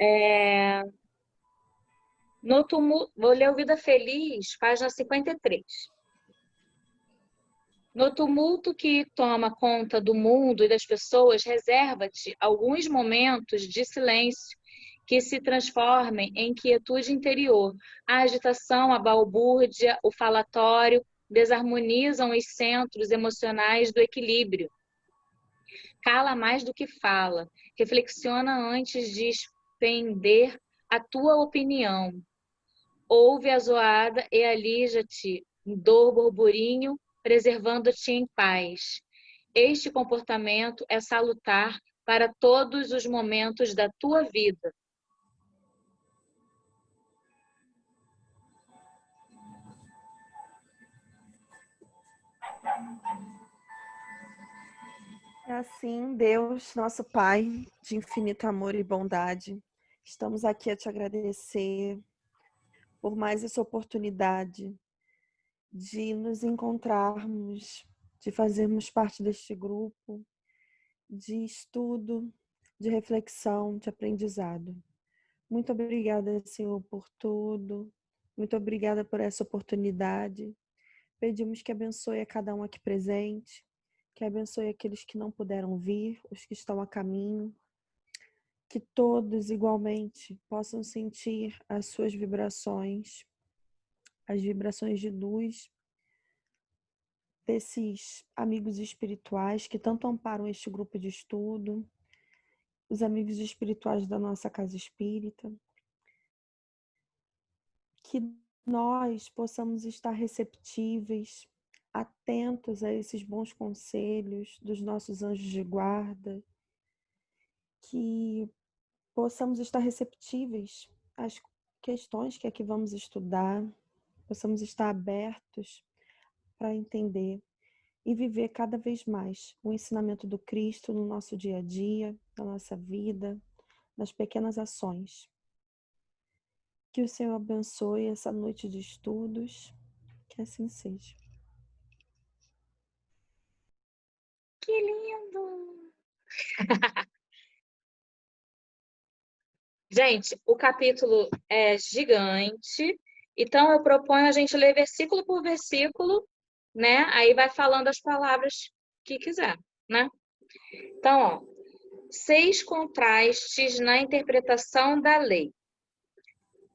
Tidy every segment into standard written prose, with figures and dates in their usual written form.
É, no tumulto, vou ler o Vida Feliz, página 53. No tumulto que toma conta do mundo e das pessoas, reserva-te alguns momentos de silêncio que se transformem em quietude interior. A agitação, a balbúrdia, o falatório desarmonizam os centros emocionais do equilíbrio. Cala mais do que fala. Reflexiona antes de expender a tua opinião. Ouve a zoada e alija-te do burburinho, preservando-te em paz. Este comportamento é salutar para todos os momentos da tua vida. É assim, Deus, nosso Pai, de infinito amor e bondade, estamos aqui a te agradecer por mais essa oportunidade de nos encontrarmos, de fazermos parte deste grupo de estudo, de reflexão, de aprendizado. Muito obrigada, Senhor, por tudo. Muito obrigada por essa oportunidade. Pedimos que abençoe a cada um aqui presente, que abençoe aqueles que não puderam vir, os que estão a caminho, que todos igualmente possam sentir as suas vibrações, as vibrações de luz desses amigos espirituais que tanto amparam este grupo de estudo, os amigos espirituais da nossa casa espírita, que nós possamos estar receptíveis, atentos a esses bons conselhos dos nossos anjos de guarda, que possamos estar receptíveis às questões que aqui vamos estudar, possamos estar abertos para entender e viver cada vez mais o ensinamento do Cristo no nosso dia a dia, na nossa vida, nas pequenas ações. Que o Senhor abençoe essa noite de estudos, que assim seja. Que lindo! Gente, o capítulo é gigante, então eu proponho a gente ler versículo por versículo, né? Aí vai falando as palavras que quiser, né? Então, ó, 6 contrastes na interpretação da lei.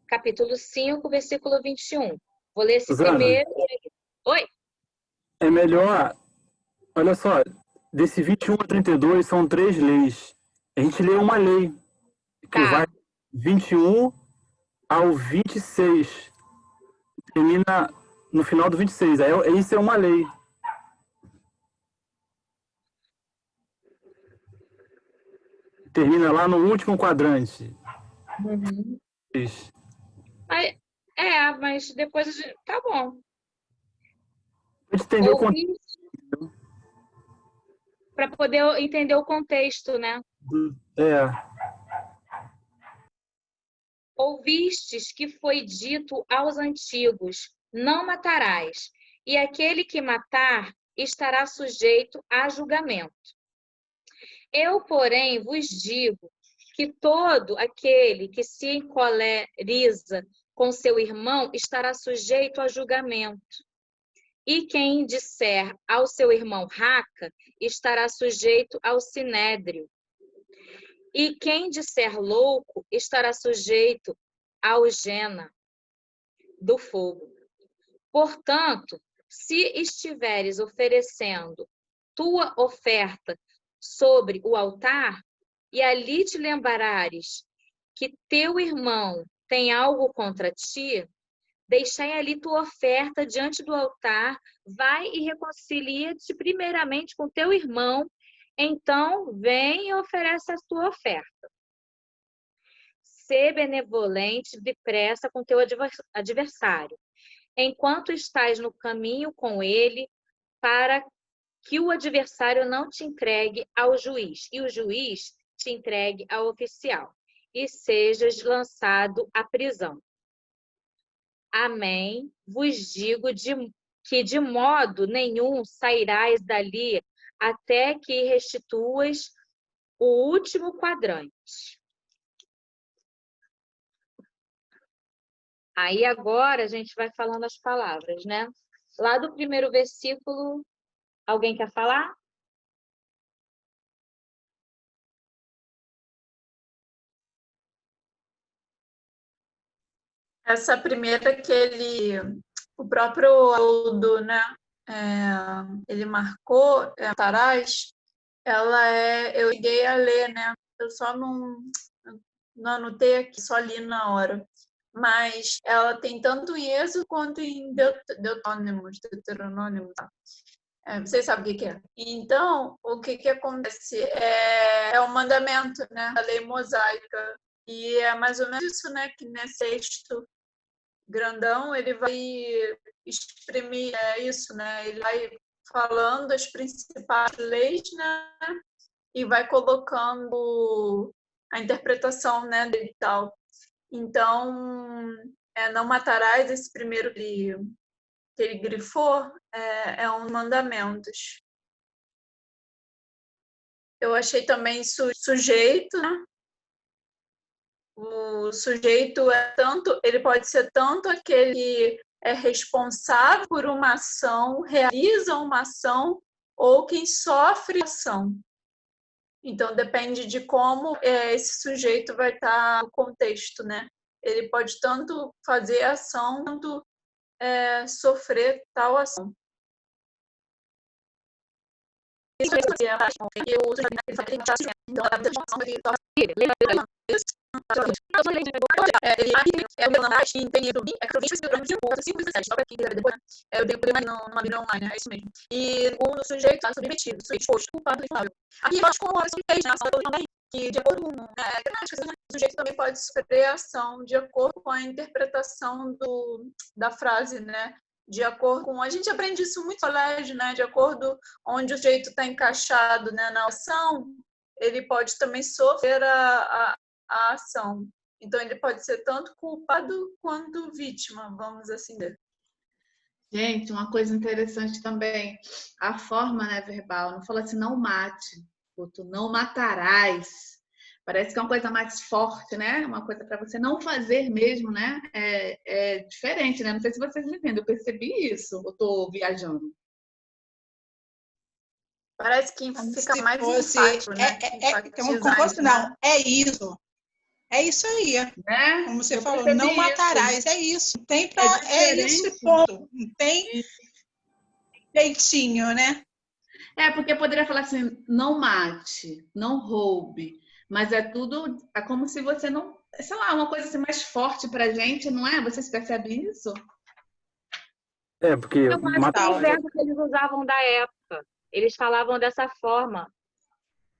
Capítulo 5, versículo 21. Vou ler esse Susana, primeiro. Oi? é melhor, olha só, desse 21 a 32 são 3 leis. A gente lê uma lei, que vai Tá. 21 ao 26. Termina no final do 26. Isso é uma lei. Termina lá no último quadrante. Uhum. Isso. Aí, mas depois a gente... Tá bom. A gente entendeu o Ouvi para poder entender o contexto, né? É, Ouvistes que foi dito aos antigos: não matarás, e aquele que matar estará sujeito a julgamento. Eu, porém, vos digo que todo aquele que se encoleriza com seu irmão estará sujeito a julgamento. E quem disser ao seu irmão raca estará sujeito ao sinédrio. E quem disser louco estará sujeito ao gena do fogo. Portanto, se estiveres oferecendo tua oferta sobre o altar, e ali te lembrares que teu irmão tem algo contra ti, deixai ali tua oferta diante do altar, vai e reconcilia-te primeiramente com teu irmão, então vem e oferece a tua oferta. Sê benevolente depressa com teu adversário, enquanto estás no caminho com ele, para que o adversário não te entregue ao juiz, e o juiz te entregue ao oficial, e sejas lançado à prisão. Amém. Vos digo que de modo nenhum sairás dali até que restituas o último quadrante. Aí agora a gente vai falando as palavras, né? Lá do primeiro versículo, alguém quer falar? Essa primeira o próprio Aldo, né, ele marcou, Taraz, eu cheguei a ler, né, eu só não anotei aqui, só li na hora. Mas ela tem tanto em Êxodo quanto em Deuteronômio, tá? Vocês sabem o que é. Então, o que acontece? É o mandamento, né, da lei mosaica. E é mais ou menos isso, né, que nesse texto grandão ele vai exprimir isso, né? Ele vai falando as principais leis, né? E vai colocando a interpretação, né, dele e tal. Então, não matarás, esse primeiro que ele grifou, é um mandamentos. Eu achei também sujeito, né? O sujeito ele pode ser tanto aquele que é responsável por uma ação, realiza uma ação, ou quem sofre a ação. Então, depende de como esse sujeito vai estar no contexto, né? Ele pode tanto fazer a ação, quanto sofrer tal ação. Eu dei numa Bíblia online, é isso mesmo. E o sujeito está submetido, exposto, culpado e inflável. Aqui nós como a fez, né, também, que de acordo com o sujeito também pode sofrer ação de acordo com a interpretação da frase, né? De acordo com... A gente aprende isso muito no colégio, né? De acordo onde o sujeito está encaixado, né, na ação, ele pode também sofrer a ação. Então, ele pode ser tanto culpado quanto vítima, vamos assim dizer. Gente, uma coisa interessante também, a forma, né, verbal, não fala assim, não mate, ou tu não matarás. Parece que é uma coisa mais forte, né? Uma coisa para você não fazer mesmo, né? É diferente, né? Não sei se vocês me entendem, eu percebi isso, eu tô viajando. Parece que fica mais enfático, né? Como fosse, não, é isso. É isso aí. Né? Como você falou, não matarás, isso. é isso. É isso, ponto. Não tem jeitinho, né? Porque poderia falar assim, não mate, não roube, mas é como se você não, sei lá, uma coisa assim mais forte pra gente, não é? Vocês percebem isso? Porque eu acho que é o verbo que eles usavam da época. Eles falavam dessa forma,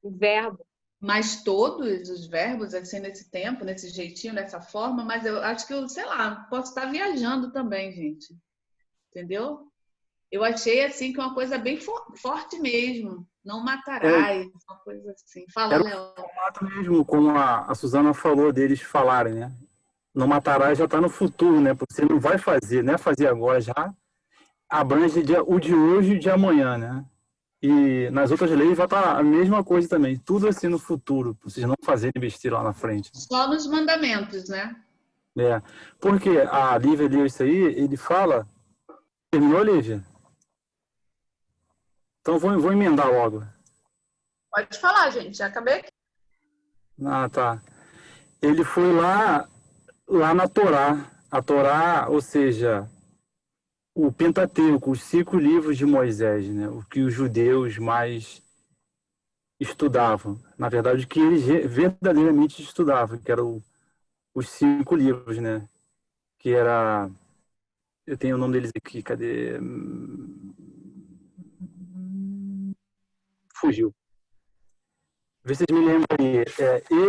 o verbo. Mas todos os verbos, assim, nesse tempo, nesse jeitinho, dessa forma, mas eu acho que eu, sei lá, posso estar viajando também, gente. Entendeu? Eu achei, assim, que uma coisa bem forte mesmo. Não matarás, uma coisa assim. Fala, Léo. O formato mesmo, como a Suzana falou, deles falarem, né? Não matarás já está no futuro, né? Porque você não vai fazer, não é fazer agora, já abrange o de hoje e o de amanhã, né? E nas outras leis vai estar a mesma coisa também. Tudo assim no futuro, para vocês não fazerem besteira lá na frente. Só nos mandamentos, né? Porque a Lívia leu isso aí, ele fala... Terminou, Lívia? Então vou emendar logo. Pode falar, gente. Já acabei aqui. Ah, tá. Ele foi lá na Torá. A Torá, ou seja... o Pentateuco, os 5 livros de Moisés, né? O que os judeus mais estudavam. Na verdade, o que eles verdadeiramente estudavam, que eram os 5 livros, né? Que era... Eu tenho o nome deles aqui, cadê? Fugiu. Vê se vocês me lembram aí.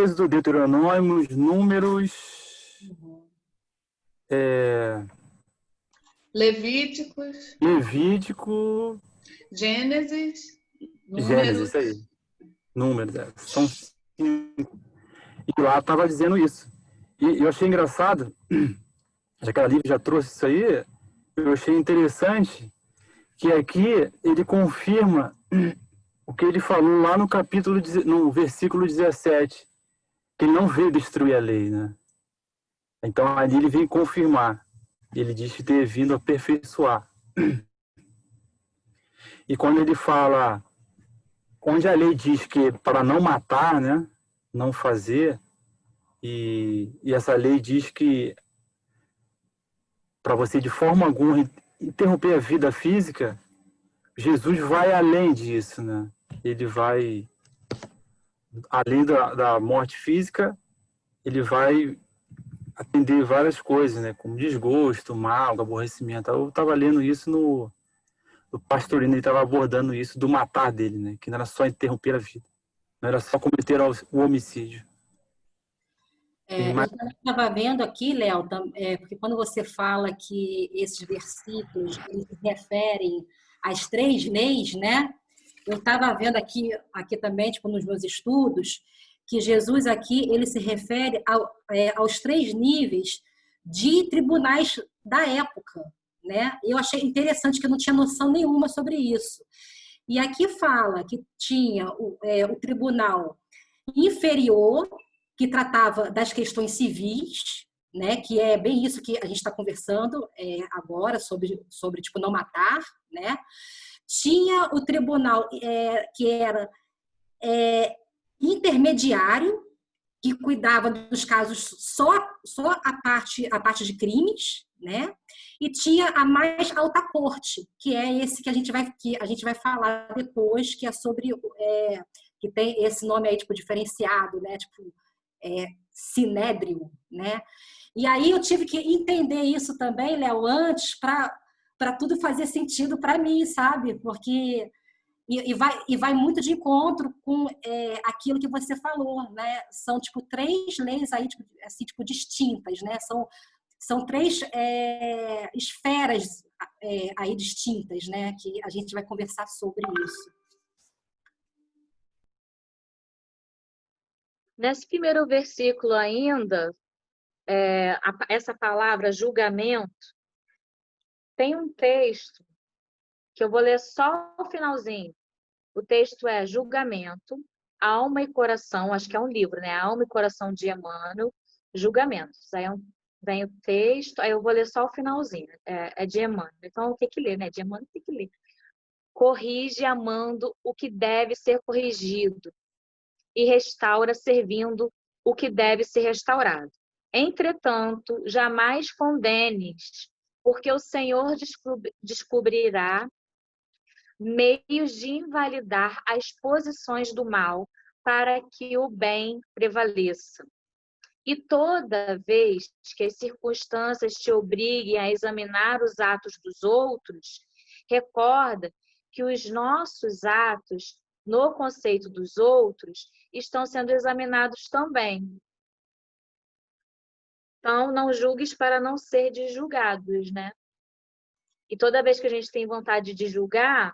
Êxodo, Deuteronômio, Números... Levítico, Gênesis, Números. Gênesis, isso aí. Números, são 5. E lá estava dizendo isso. E eu achei engraçado, já que a Lívia já trouxe isso aí, eu achei interessante que aqui ele confirma o que ele falou lá no versículo 17, que ele não veio destruir a lei, né? Então, ali ele vem confirmar. Ele diz que ter vindo aperfeiçoar. E quando ele fala, onde a lei diz que para não matar, né, não fazer, e essa lei diz que para você de forma alguma interromper a vida física, Jesus vai além disso, né? Ele vai, além da morte física, ele vai atender várias coisas, né? Como desgosto, mal, aborrecimento. Eu estava lendo isso no Pastorino, ele estava abordando isso do matar dele, né? Que não era só interromper a vida, não era só cometer o homicídio. Eu estava vendo aqui, Léo, porque quando você fala que esses versículos eles se referem às 3 leis, né? Eu estava vendo aqui também, tipo, nos meus estudos, que Jesus aqui ele se refere aos 3 níveis de tribunais da época, né? Eu achei interessante que eu não tinha noção nenhuma sobre isso. E aqui fala que tinha o tribunal inferior, que tratava das questões civis, né, que é bem isso que a gente está conversando agora, sobre tipo, não matar, né? Tinha o tribunal que era intermediário, que cuidava dos casos só a parte de crimes, né? E tinha a mais alta corte, que é esse que a gente vai falar depois, que é sobre que tem esse nome aí tipo diferenciado, né? Tipo sinédrio, né? E aí eu tive que entender isso também, Léo, antes para tudo fazer sentido para mim, sabe? Porque e vai muito de encontro com aquilo que você falou, né? São tipo 3 leis aí tipo, assim, tipo distintas, né? São 3 esferas aí distintas, né? Que a gente vai conversar sobre isso. Nesse primeiro versículo ainda, essa palavra julgamento, tem um texto que eu vou ler só o finalzinho. O texto é Julgamento, Alma e Coração, acho que é um livro, né? Alma e Coração de Emmanuel, Julgamentos. Aí vem o texto, aí eu vou ler só o finalzinho. É de Emmanuel, então tem que ler, né? De Emmanuel tem que ler. Corrige amando o que deve ser corrigido e restaura servindo o que deve ser restaurado. Entretanto, jamais condenes, porque o Senhor descobrirá meios de invalidar as posições do mal para que o bem prevaleça. E toda vez que as circunstâncias te obriguem a examinar os atos dos outros, recorda que os nossos atos, no conceito dos outros, estão sendo examinados também. Então, não julgues para não ser julgados, né? E toda vez que a gente tem vontade de julgar,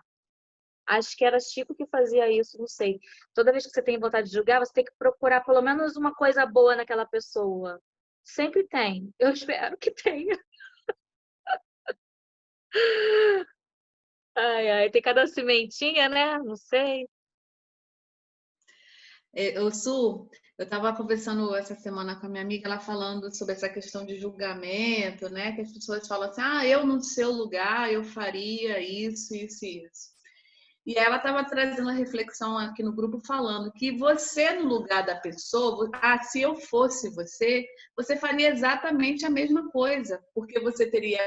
acho que era Chico que fazia isso, não sei. Toda vez que você tem vontade de julgar, você tem que procurar pelo menos uma coisa boa naquela pessoa. Sempre tem. Eu espero que tenha. Ai, ai, tem cada cimentinha, né? Não sei. Su, eu estava conversando essa semana com a minha amiga, ela falando sobre essa questão de julgamento, né? Que as pessoas falam assim, eu no seu lugar, eu faria isso, isso e isso. E ela estava trazendo uma reflexão aqui no grupo falando que você, no lugar da pessoa, se eu fosse você, você faria exatamente a mesma coisa, porque você teria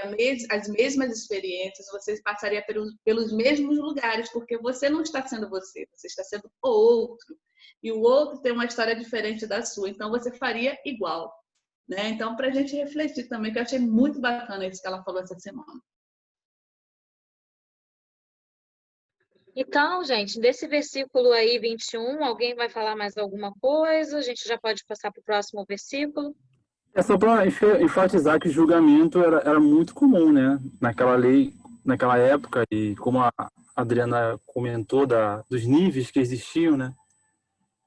as mesmas experiências, você passaria pelos mesmos lugares, porque você não está sendo você está sendo o outro. E o outro tem uma história diferente da sua, então você faria igual. Né? Então, para a gente refletir também, que eu achei muito bacana isso que ela falou essa semana. Então, gente, desse versículo aí, 21, alguém vai falar mais alguma coisa? A gente já pode passar para o próximo versículo. É só para enfatizar que o julgamento era muito comum, né? Naquela lei, naquela época, e como a Adriana comentou, dos níveis que existiam, né?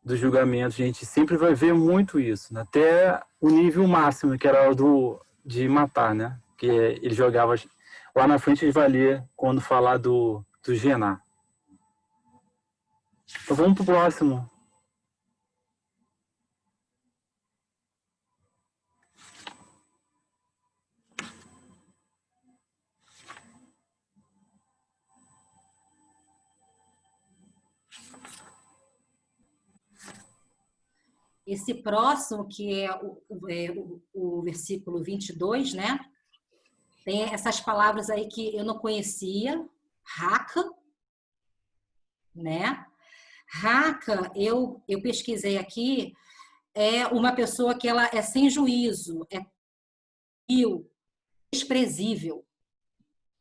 Do julgamento, a gente sempre vai ver muito isso, né? Até o nível máximo, que era o de matar, né? Que ele jogava... Lá na frente a gente vai ler quando falar do Gená. Então vamos pro próximo. esse próximo, que é o versículo 22, né? Tem essas palavras aí que eu não conhecia, Raca, né? Raca, eu pesquisei aqui, é uma pessoa que ela é sem juízo, é desprezível,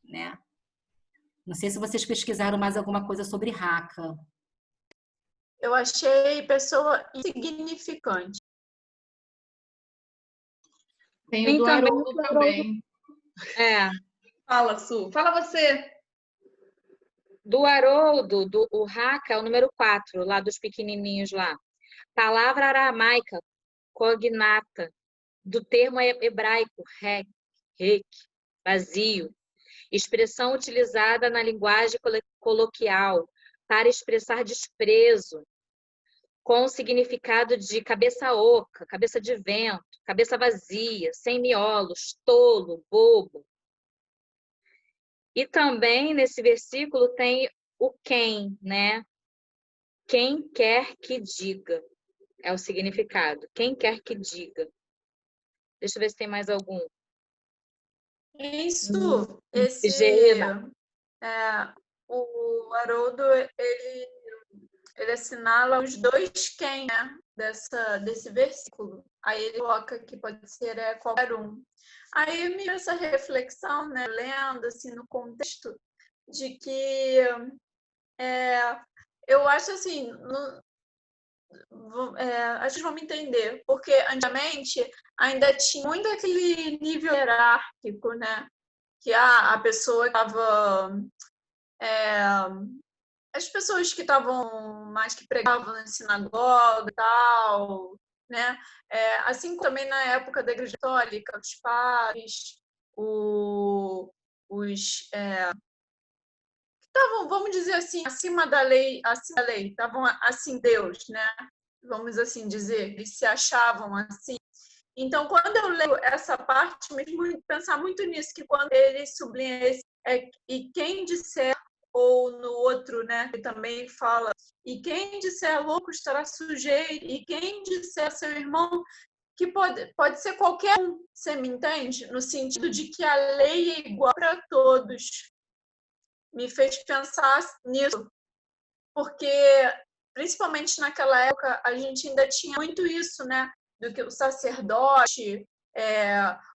né? Não sei se vocês pesquisaram mais alguma coisa sobre Raca. Eu achei pessoa insignificante. Tem o do Haroldo também. Fala, Su. Fala você. Do Haroldo, o Raca é o número 4, lá dos pequenininhos lá. Palavra aramaica, cognata, do termo hebraico, rek, vazio. Expressão utilizada na linguagem coloquial para expressar desprezo, com o significado de cabeça oca, cabeça de vento, cabeça vazia, sem miolos, tolo, bobo. E também nesse versículo tem o quem, né? Quem quer que diga, é o significado. Quem quer que diga. Deixa eu ver se tem mais algum. Isso, o Haroldo, ele assinala os dois quem, né, desse versículo. Aí ele coloca que pode ser qualquer um. Aí me deu essa reflexão, né, lendo assim, no contexto, de que eu acho assim, acho que vamos entender, porque antigamente ainda tinha muito aquele nível hierárquico, né? Que a pessoa estava. As pessoas que estavam mais que pregavam na sinagoga e tal, né? Assim como também na época da Igreja Católica, os padres, os estavam, vamos dizer assim, acima da lei, estavam assim Deus, né? Vamos assim dizer, eles se achavam assim. Então, quando eu leio essa parte, me faz pensar muito nisso, que quando ele sublinha esse, e quem disser, ou no outro, né, ele também fala, e quem disser louco estará sujeito, e quem disser seu irmão, que pode ser qualquer um, você me entende? No sentido de que a lei é igual para todos. Me fez pensar nisso, porque principalmente naquela época a gente ainda tinha muito isso, né, do que o sacerdote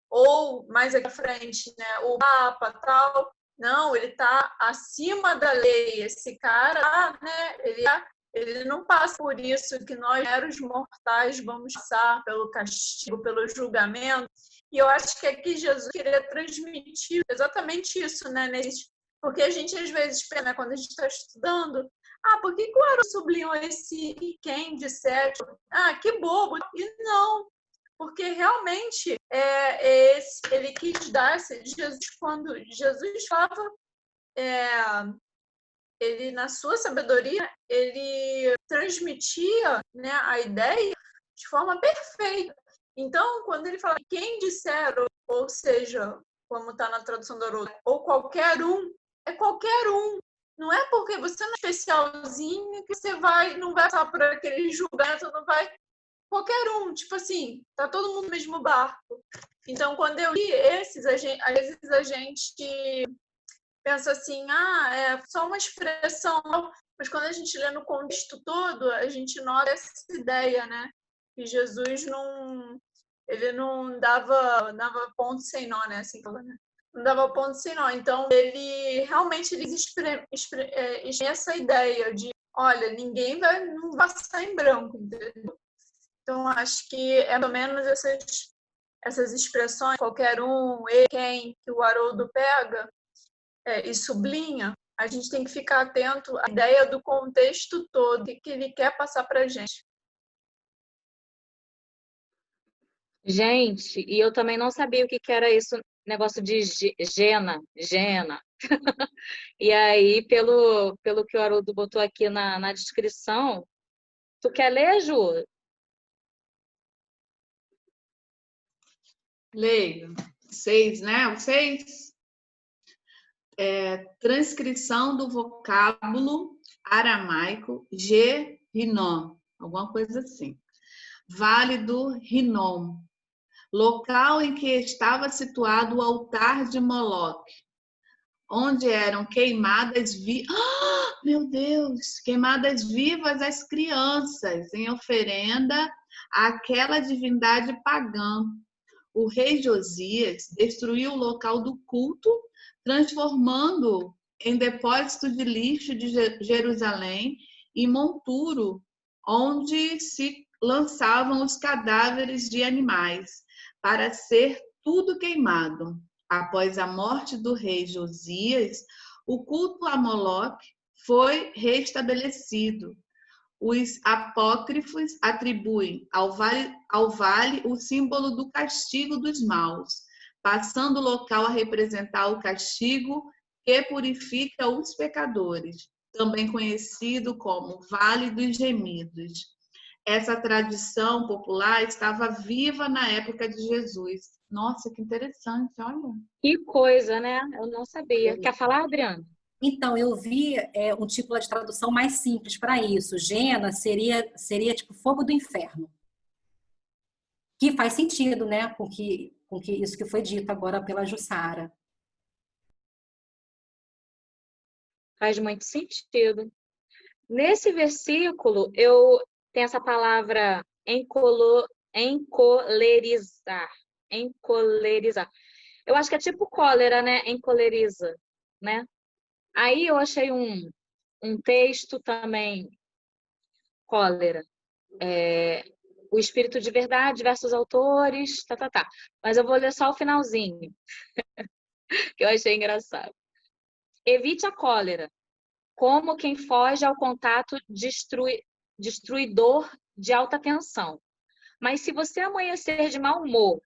ou mais aqui à frente, né, o papa tal, não, ele está acima da lei, esse cara, né, ele não passa por isso que nós, meros mortais, vamos passar pelo castigo, pelo julgamento. E eu acho que aqui Jesus queria transmitir exatamente isso, né, porque a gente às vezes pensa, né, quando a gente está estudando, por que o Haroldo sublinhou esse e quem disser? Que bobo. E não, porque realmente ele quis dar Jesus, quando Jesus falava, ele, na sua sabedoria, ele transmitia, né, a ideia de forma perfeita. Então, quando ele fala quem disser, ou seja, como está na tradução do Haroldo, ou qualquer um, é qualquer um. Não é porque você não é especialzinho que você não vai passar por aquele julgamento, não vai. Qualquer um, tipo assim, tá todo mundo no mesmo barco. Então, quando eu li esses, às vezes a gente pensa assim, é só uma expressão, mas quando a gente lê no contexto todo, a gente nota essa ideia, né? Que Jesus ele não dava ponto sem nó, né? Assim, né? Não dava ponto sem nó. Então, ele realmente exprime essa ideia de, olha, ninguém não vai passar em branco, entendeu? Então, acho que é pelo menos essas expressões, qualquer um, ele, quem, que o Haroldo pega e sublinha, a gente tem que ficar atento à ideia do contexto todo que ele quer passar para a gente. Gente, e eu também não sabia o que era isso, negócio de Gena. E aí, pelo que o Haroldo botou aqui na descrição, tu quer ler, Ju? Leio. 6, né? O 6. Transcrição do vocábulo aramaico Gerinó, alguma coisa assim. Vale do Rinom, local em que estava situado o altar de Moloque, onde eram queimadas meu Deus, queimadas vivas as crianças em oferenda àquela divindade pagã. O rei Josias destruiu o local do culto, transformando-o em depósito de lixo de Jerusalém e monturo, onde se lançavam os cadáveres de animais, para ser tudo queimado. Após a morte do rei Josias, o culto a Moloque foi restabelecido. Os apócrifos atribuem ao vale o símbolo do castigo dos maus, passando o local a representar o castigo que purifica os pecadores, também conhecido como Vale dos Gemidos. Essa tradição popular estava viva na época de Jesus. Nossa, que interessante, olha. Que coisa, né? Eu não sabia. Quer falar, Adriana? Então, eu vi um tipo de tradução mais simples para isso. Gena seria tipo fogo do inferno. Que faz sentido, né? Com que isso que foi dito agora pela Jussara. Faz muito sentido. Nesse versículo, eu tenho essa palavra encolerizar. Encolerizar. Eu acho que é tipo cólera, né? Encoleriza, né? Aí eu achei um texto também, cólera. O Espírito de Verdade, diversos autores, tá. Mas eu vou ler só o finalzinho, que eu achei engraçado. Evite a cólera, como quem foge ao contato destruidor de alta tensão. Mas se você amanhecer de mau humor,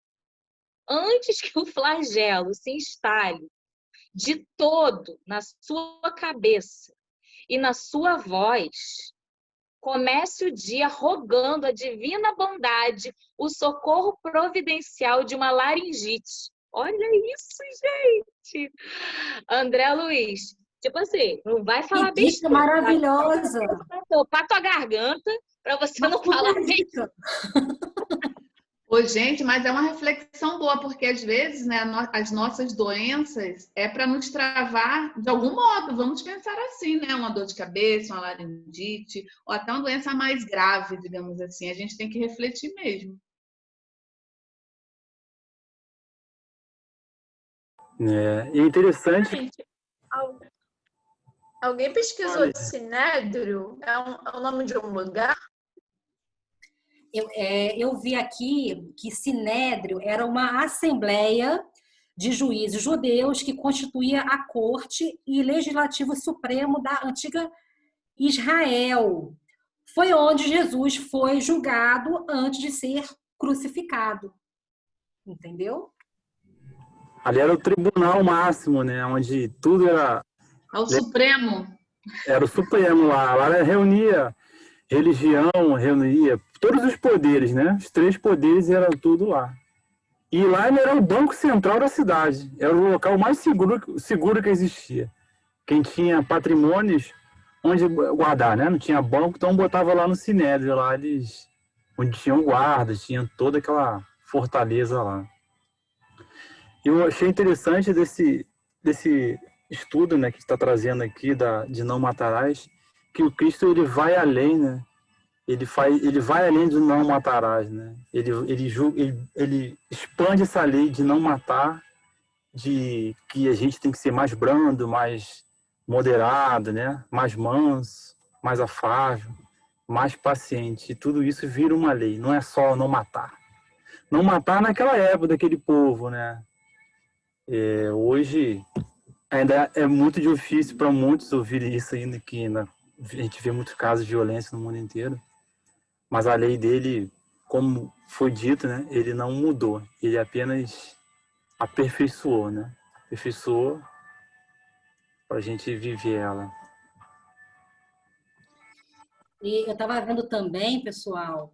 antes que o flagelo se instale de todo na sua cabeça e na sua voz, comece o dia rogando a divina bondade, o socorro providencial de uma laringite. Olha isso, gente! André Luiz, tipo assim, não vai falar Que dica besteira. maravilhosa! Topar tua garganta para você não falar besteira. Ô, gente, mas é uma reflexão boa, porque às vezes, né, as nossas doenças é para nos travar de algum modo, vamos pensar assim, né? Uma dor de cabeça, uma laringite, ou até uma doença mais grave, digamos assim. A gente tem que refletir mesmo. É interessante. Gente, alguém pesquisou de Sinédrio? É o nome de um lugar? Eu vi aqui que Sinédrio era uma assembleia de juízes judeus que constituía a corte e legislativo supremo da antiga Israel. Foi onde Jesus foi julgado antes de ser crucificado. Entendeu? Ali era o tribunal máximo, né? Onde tudo era... É o Supremo. Era o Supremo lá. Lá reunia religião, reunia todos os poderes, né? Os 3 poderes eram tudo lá. E lá ele era o banco central da cidade. Era o local mais seguro que existia. Quem tinha patrimônios, onde guardar, né? Não tinha banco, então botava lá no Sinédrio, lá onde tinham guardas, tinha toda aquela fortaleza lá. Eu achei interessante desse estudo, né, que está trazendo aqui de não matarás, que o Cristo ele vai além, né? Ele vai além de não matarás, né? Ele expande essa lei de não matar, de que a gente tem que ser mais brando, mais moderado, né? Mais manso, mais afável, mais paciente. E tudo isso vira uma lei, não é só não matar. Não matar naquela época daquele povo, né? Hoje ainda é muito difícil para muitos ouvir isso ainda, que a gente vê muitos casos de violência no mundo inteiro. Mas a lei dele, como foi dito, né? Ele não mudou, ele apenas aperfeiçoou, né? Aperfeiçoou para a gente viver ela. E eu estava vendo também, pessoal,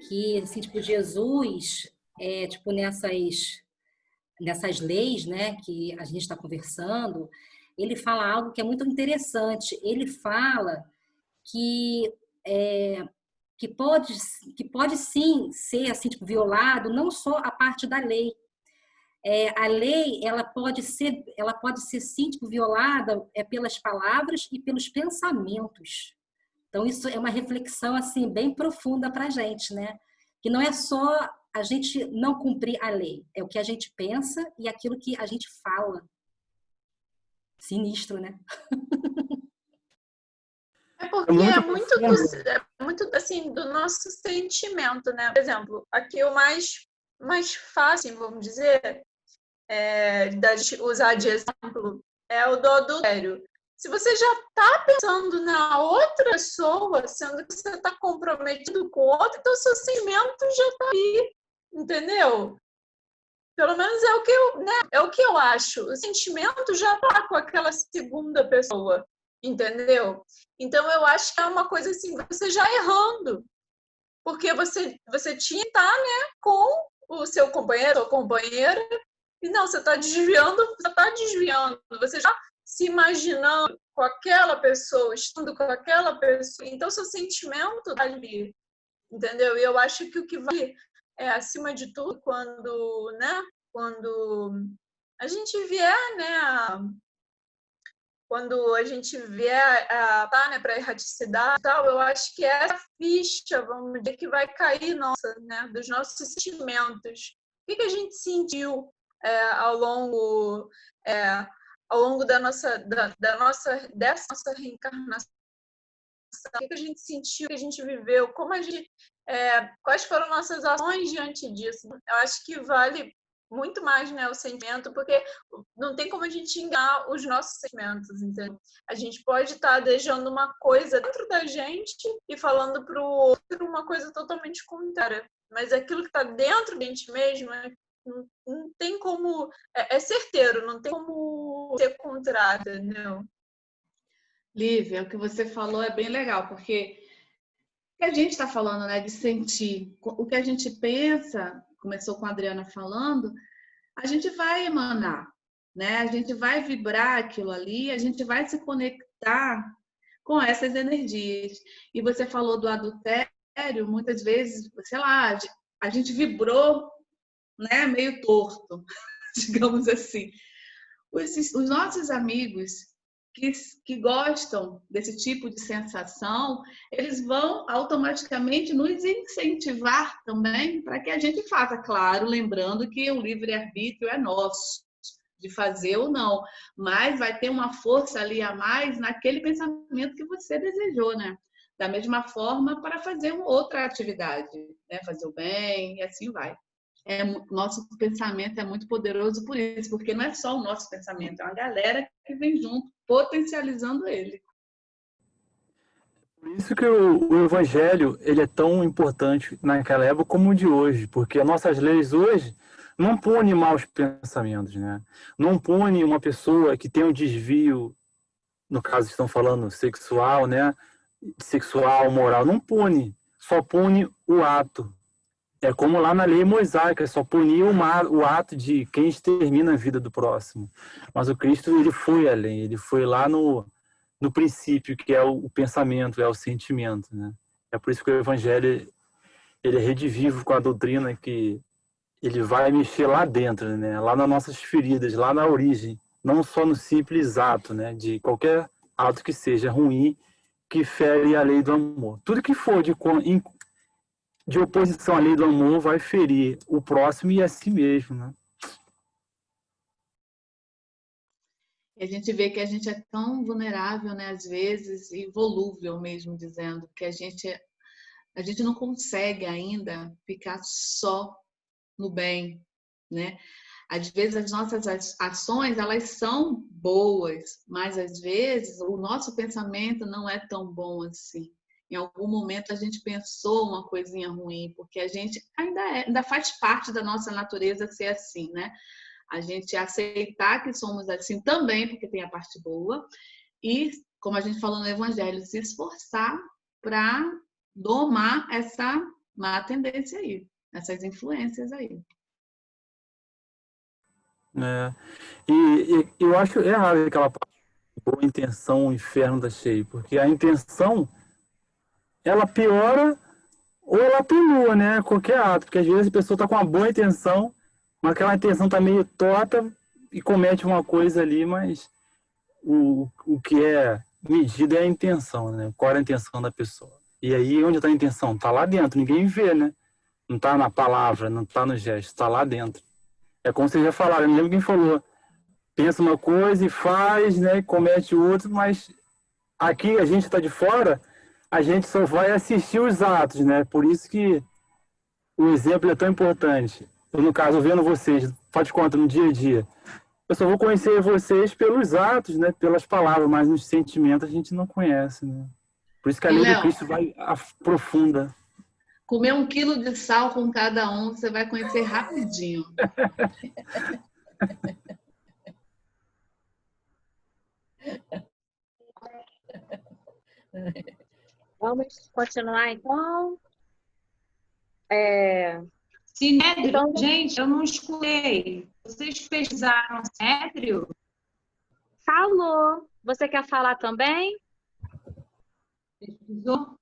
que assim, tipo, Jesus, tipo, nessas leis, né, que a gente está conversando, ele fala algo que é muito interessante. Ele fala que que pode sim ser assim, tipo, violado, não só a parte da lei. A lei ela pode ser sim, tipo, violada pelas palavras e pelos pensamentos. Então isso é uma reflexão assim bem profunda para a gente, né? Que não é só a gente não cumprir a lei, é o que a gente pensa e aquilo que a gente fala. Sinistro, né? É porque muito é muito assim do nosso sentimento, né? Por exemplo, aqui o mais fácil, vamos dizer, usar de exemplo é o do adultério. Se você já está pensando na outra pessoa, sendo que você está comprometido com o outro, então seu sentimento já está aí, entendeu? Pelo menos é o que eu acho. O sentimento já está com aquela segunda pessoa, entendeu? Então eu acho que é uma coisa assim, você já errando, porque você tinha que estar, né, com o seu companheiro ou companheira, e não, você está desviando, você já se imaginando com aquela pessoa, estando com aquela pessoa, então seu sentimento está ali, entendeu? E eu acho que o que vai acima de tudo, quando a gente vier, né, quando a gente vier né, para a erraticidade e tal, eu acho que essa ficha, vamos dizer, que vai cair né, dos nossos sentimentos. O que a gente sentiu ao longo dessa nossa reencarnação? O que a gente sentiu, o que a gente viveu, quais foram nossas ações diante disso? Eu acho que vale muito mais, né, o sentimento, porque não tem como a gente enganar os nossos sentimentos, entendeu? A gente pode estar desejando uma coisa dentro da gente e falando para o outro uma coisa totalmente contrária, mas aquilo que está dentro da gente mesmo não tem como, é certeiro, não tem como ser contrário, entendeu? Lívia, o que você falou é bem legal, porque o que a gente está falando, né, de sentir, o que a gente pensa, começou com a Adriana falando, a gente vai emanar, né? A gente vai vibrar aquilo ali, a gente vai se conectar com essas energias. E você falou do adultério, muitas vezes, sei lá, a gente vibrou, né, meio torto, digamos assim. Os nossos amigos que gostam desse tipo de sensação, eles vão automaticamente nos incentivar também para que a gente faça, claro, lembrando que o livre-arbítrio é nosso, de fazer ou não, mas vai ter uma força ali a mais naquele pensamento que você desejou, né? Da mesma forma para fazer uma outra atividade, né? Fazer o bem e assim vai. Nosso pensamento é muito poderoso por isso, porque não é só o nosso pensamento, é uma galera que vem junto, potencializando ele. Por isso que o evangelho ele é tão importante naquela época como o de hoje, porque as nossas leis hoje não punem maus pensamentos, né? Não punem uma pessoa que tem um desvio, no caso estão falando sexual, né? Sexual, moral, não pune, só pune o ato. É como lá na lei mosaica, só punia o ato de quem extermina a vida do próximo. Mas o Cristo, ele foi além, ele foi lá no princípio, que é o pensamento, é o sentimento, né? É por isso que o Evangelho, ele é redivivo com a doutrina que ele vai mexer lá dentro, né? Lá nas nossas feridas, lá na origem, não só no simples ato, né? De qualquer ato que seja ruim, que fere a lei do amor. Tudo que for de oposição à lei do amor vai ferir o próximo e a si mesmo, né? E a gente vê que a gente é tão vulnerável, né, às vezes, e volúvel mesmo, dizendo que a gente não consegue ainda ficar só no bem, né? Às vezes as nossas ações, elas são boas, mas às vezes o nosso pensamento não é tão bom assim. Em algum momento a gente pensou uma coisinha ruim, porque a gente ainda faz parte da nossa natureza ser assim, né? A gente aceitar que somos assim também, porque tem a parte boa, e, como a gente falou no Evangelho, se esforçar para domar essa má tendência aí, essas influências aí. E eu acho errado aquela boa intenção, o inferno está cheio, porque a intenção ela piora ou ela atenua, né? Qualquer ato, porque às vezes a pessoa está com uma boa intenção, mas aquela intenção está meio torta e comete uma coisa ali, mas o que é medido é a intenção, né? Qual é a intenção da pessoa? E aí, onde está a intenção? Está lá dentro, ninguém vê, né? Não está na palavra, não está no gesto, está lá dentro. É como vocês já falaram, eu não lembro quem falou, pensa uma coisa e faz, né? E comete outra, mas aqui a gente está de fora, a gente só vai assistir os atos, né? Por isso que o exemplo é tão importante. Eu, no caso, vendo vocês, faz de conta, no dia a dia, eu só vou conhecer vocês pelos atos, né? Pelas palavras, mas nos sentimentos a gente não conhece, né? Por isso que a E, lei do Léo, Cristo vai aprofunda. comer 1 quilo de sal com cada um, você vai conhecer rapidinho. Vamos continuar, então. Sinédrio, Então, gente, eu não escutei. Vocês pesquisaram Sinédrio? falou. Você quer falar também? Pesquisou?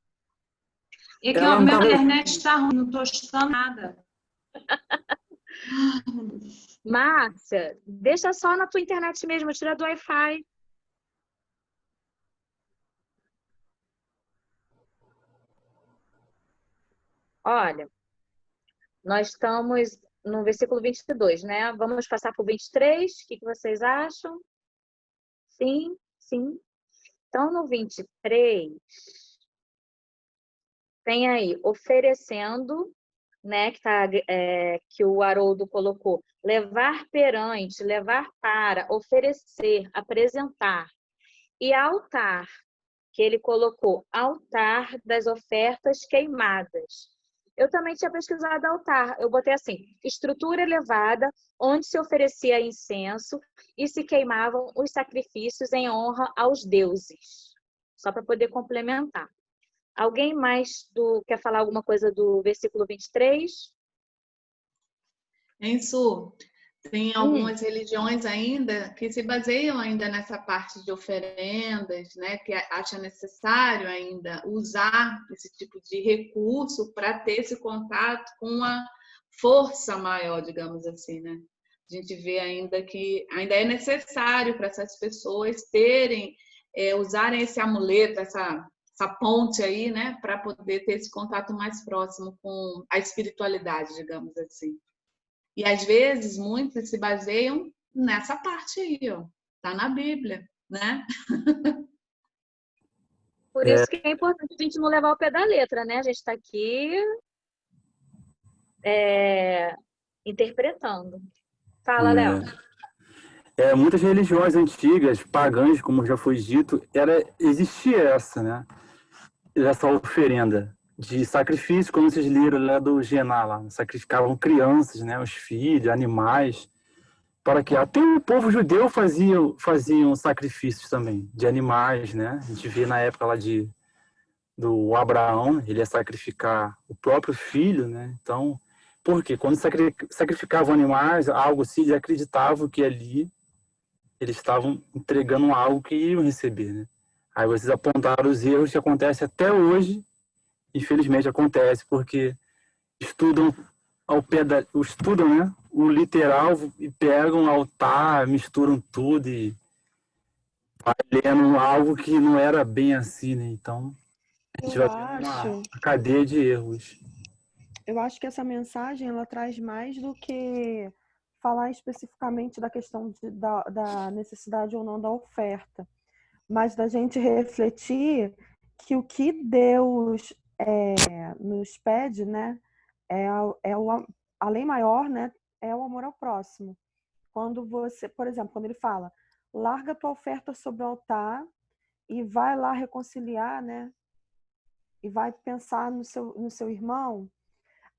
É que Ela a não minha tava... internet está ruim, não estou escutando nada. Márcia, deixa só na tua internet mesmo, tira do Wi-Fi. Olha, nós estamos no versículo 22, né? Vamos passar para o 23. O que vocês acham? Sim, sim. Então, no 23, tem aí, oferecendo, né? Que o Haroldo colocou. Levar perante, levar para, oferecer, apresentar. E altar, que ele colocou, altar das ofertas queimadas. Eu também tinha pesquisado altar. Eu botei assim, estrutura elevada, onde se oferecia incenso e se queimavam os sacrifícios em honra aos deuses. Só para poder complementar. Alguém mais quer falar alguma coisa do versículo 23? Su, tem algumas religiões ainda que se baseiam ainda nessa parte de oferendas, né? Que acha necessário ainda usar esse tipo de recurso para ter esse contato com uma força maior, digamos assim, né? A gente vê ainda que ainda é necessário para essas pessoas terem, usarem esse amuleto, essa ponte aí, né? Para poder ter esse contato mais próximo com a espiritualidade, digamos assim. E às vezes muitos se baseiam nessa parte aí, ó. Tá na Bíblia, né? Por isso que é importante a gente não levar o pé da letra, né? A gente está aqui interpretando. Fala, Léo. Muitas religiões antigas, pagãs, como já foi dito, existia essa, né? Essa oferenda de sacrifício, como vocês leram lá do Gená, lá, sacrificavam crianças, né? Os filhos, animais, para que até o povo judeu faziam sacrifícios também de animais, né? A gente vê na época lá do Abraão, ele ia sacrificar o próprio filho, né? Então, por quê? Quando sacrificavam animais, algo assim, eles acreditavam que ali eles estavam entregando algo que iam receber, né? Aí vocês apontaram os erros que acontecem até hoje, infelizmente acontece, porque estudam estudam, né? O literal e pegam o altar, misturam tudo e vai lendo algo que não era bem assim, né? Então, a gente vai vendo uma cadeia de erros. Eu acho que essa mensagem ela traz mais do que falar especificamente da questão da necessidade ou não da oferta, mas da gente refletir que o que Deus nos pede, né, a lei maior, né, é o amor ao próximo. Quando você, por exemplo, quando ele fala, larga a tua oferta sobre o altar e vai lá reconciliar, né, e vai pensar no seu irmão.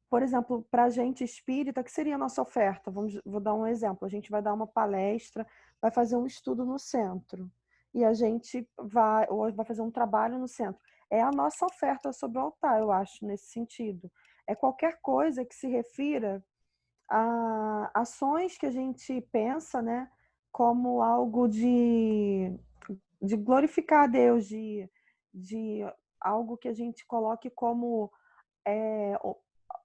Por exemplo, para a gente espírita, que seria a nossa oferta? Vou dar um exemplo. A gente vai dar uma palestra, vai fazer um estudo no centro. E a gente vai fazer um trabalho no centro. É a nossa oferta sobre o altar, eu acho, nesse sentido. É qualquer coisa que se refira a ações que a gente pensa, né, como algo de glorificar a Deus, de algo que a gente coloque como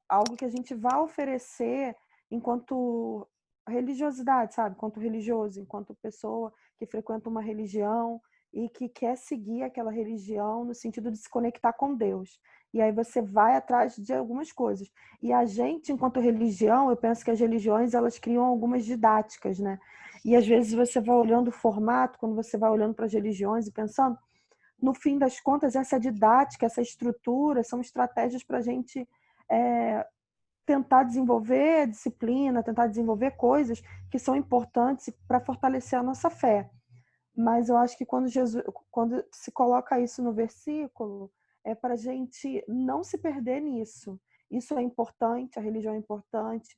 algo que a gente vai oferecer enquanto religiosidade, sabe? Enquanto religioso, enquanto pessoa que frequenta uma religião e que quer seguir aquela religião no sentido de se conectar com Deus. E aí você vai atrás de algumas coisas. E a gente, enquanto religião, eu penso que as religiões, elas criam algumas didáticas, né? E às vezes você vai olhando o formato, quando você vai olhando para as religiões e pensando, no fim das contas, essa didática, essa estrutura, são estratégias para a gente tentar desenvolver disciplina, tentar desenvolver coisas que são importantes para fortalecer a nossa fé. Mas eu acho que quando se coloca isso no versículo, é para a gente não se perder nisso. Isso é importante, a religião é importante,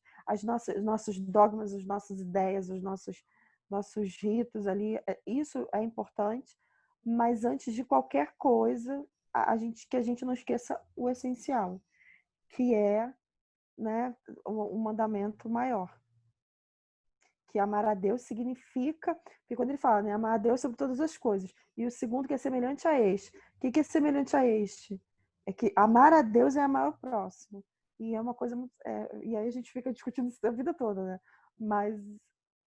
nossos dogmas, as nossas ideias, os nossos ritos ali, isso é importante, mas antes de qualquer coisa, que a gente não esqueça o essencial, que é, né, um mandamento maior. Que amar a Deus significa, porque quando ele fala, né, amar a Deus sobre todas as coisas, e o segundo que é semelhante a este. O que é semelhante a este? É que amar a Deus é amar o próximo. E é uma coisa muito... e aí a gente fica discutindo isso a vida toda, né? Mas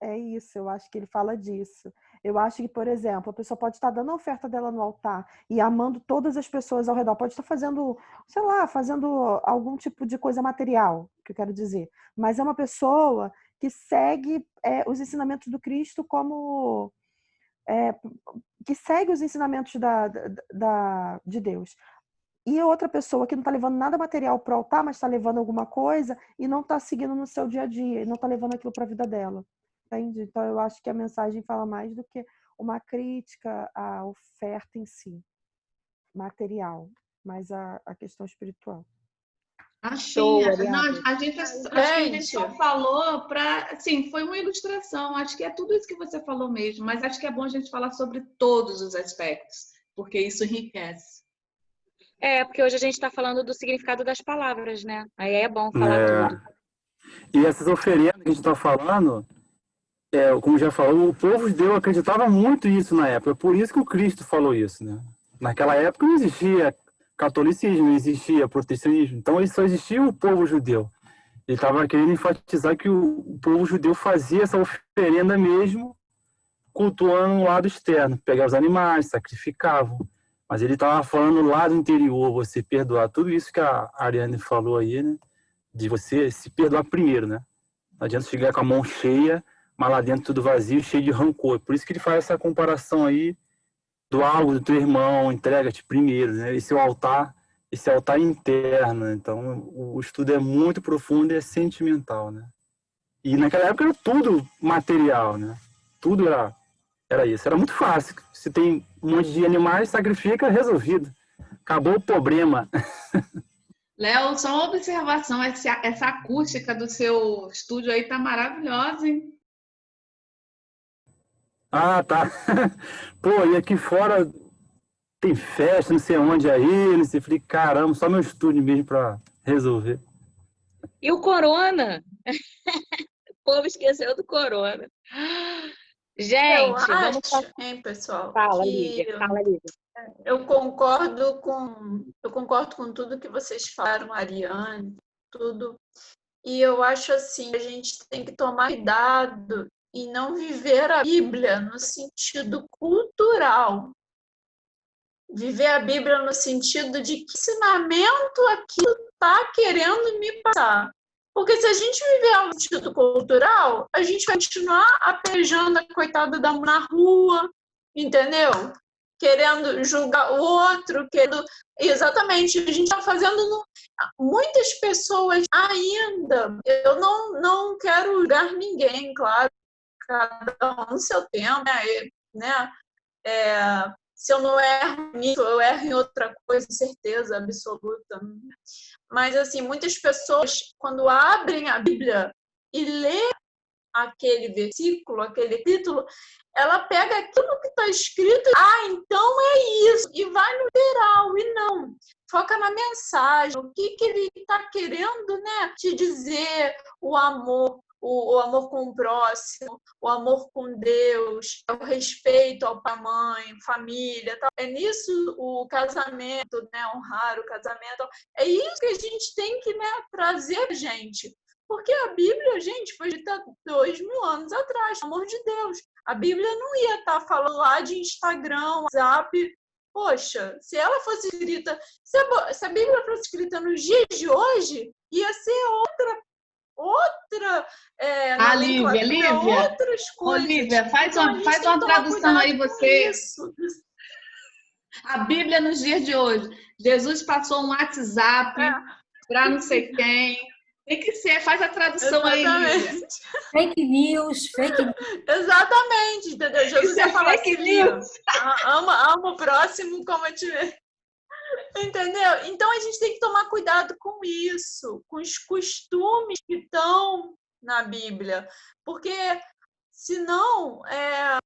é isso, eu acho que ele fala disso. Eu acho que, por exemplo, a pessoa pode estar dando a oferta dela no altar e amando todas as pessoas ao redor. Pode estar fazendo, sei lá, fazendo algum tipo de coisa material, que eu quero dizer. Mas é uma pessoa que segue os ensinamentos do Cristo como... que segue os ensinamentos de Deus. E outra pessoa que não está levando nada material para o altar, mas está levando alguma coisa e não está seguindo no seu dia a dia, e não está levando aquilo para a vida dela. Entende? Então, eu acho que a mensagem fala mais do que uma crítica à oferta em si, material, mas a questão espiritual. Achei. Não, acho que a gente só falou para... Assim, foi uma ilustração. Acho que é tudo isso que você falou mesmo, mas acho que é bom a gente falar sobre todos os aspectos, porque isso enriquece. Porque hoje a gente está falando do significado das palavras, né? Aí é bom falar tudo. E essas oferendas que a gente está falando, como já falou, o povo judeu acreditava muito nisso na época. É por isso que o Cristo falou isso, né? Naquela época não existia catolicismo, não existia protestantismo. Então só existia o povo judeu. Ele estava querendo enfatizar que o povo judeu fazia essa oferenda mesmo, cultuando o lado externo. Pegavam os animais, sacrificavam. Mas ele estava falando lá do interior, você perdoar tudo isso que a Ariane falou aí, né? De você se perdoar primeiro, né? Não adianta chegar com a mão cheia, mas lá dentro tudo vazio, cheio de rancor. Por isso que ele faz essa comparação aí do algo do teu irmão, entrega-te primeiro, né? Esse altar interno. Então, o estudo é muito profundo e é sentimental, né? E naquela época era tudo material, né? Tudo era isso. Era muito fácil. Se tem um monte de animais, sacrifica, resolvido. Acabou o problema. Léo, só uma observação. Essa acústica do seu estúdio aí tá maravilhosa, hein? Ah, tá. Pô, e aqui fora tem festa, não sei onde aí, não sei. Falei, caramba, só meu estúdio mesmo pra resolver. E o corona? O povo esqueceu do corona. Gente, eu acho, hein, pessoal? Fala, Lívia. Eu concordo com tudo que vocês falaram, Ariane, tudo. E eu acho assim, a gente tem que tomar cuidado e não viver a Bíblia no sentido cultural. Viver a Bíblia no sentido de que ensinamento aquilo está querendo me passar. Porque se a gente viver no sentido cultural, a gente vai continuar apedrejando a coitada da mulher na rua, entendeu? Querendo julgar o outro, querendo... Exatamente, a gente está fazendo... Muitas pessoas ainda... Eu não quero julgar ninguém, claro, cada um no seu tempo, né? Se eu não erro nisso, eu erro em outra coisa, certeza absoluta. Mas, assim, muitas pessoas, quando abrem a Bíblia e lê aquele versículo, aquele título, ela pega aquilo que está escrito, então é isso, e vai no literal, e não. Foca na mensagem, o que ele está querendo, né, te dizer, o amor, o amor com o próximo, o amor com Deus, o respeito ao pai, mãe, família. Tal. É nisso o casamento, né? Honrar o casamento. É isso que a gente tem que, né, trazer a gente. Porque a Bíblia, gente, foi dita 2000 anos atrás, pelo amor de Deus. A Bíblia não ia estar falando lá de Instagram, WhatsApp. Poxa, se ela fosse escrita, se a Bíblia fosse escrita nos dias de hoje, ia ser outra Lívia, outras coisas. Lívia, faz Então, uma tradução aí você. Isso. A Bíblia nos dias de hoje. Jesus passou um WhatsApp para não sei quem. Tem que ser, faz a tradução. Exatamente. Aí. Fake news. Exatamente, entendeu? Jesus ia falar fake news. Ama o próximo como eu te vejo. Entendeu? Então a gente tem que tomar cuidado com isso, com os costumes que estão na Bíblia. Porque senão, a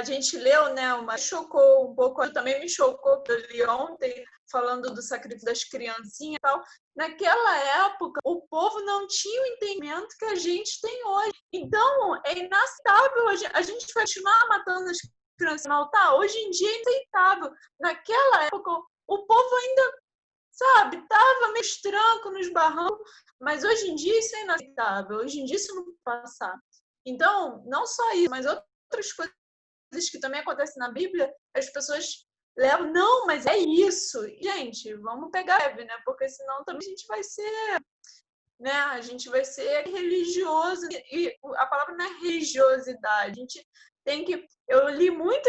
gente leu, né? Mas chocou um pouco, também me chocou, eu li ontem, falando do sacrifício das criancinhas e tal. Naquela época, o povo não tinha o entendimento que a gente tem hoje. Então, é inaceitável a gente continuar matando as crianças no altar. Hoje em dia é inaceitável. Naquela época, o povo ainda, sabe, estava meio estranco nos barrancos, mas hoje em dia isso é inaceitável. Hoje em dia isso não pode passar. Então, não só isso, mas outras coisas que também acontecem na Bíblia, as pessoas levam, não, mas é isso. Gente, vamos pegar leve, né? Porque senão também a gente vai ser, né? A gente vai ser religioso. E a palavra não é religiosidade. A gente tem que... Eu li muito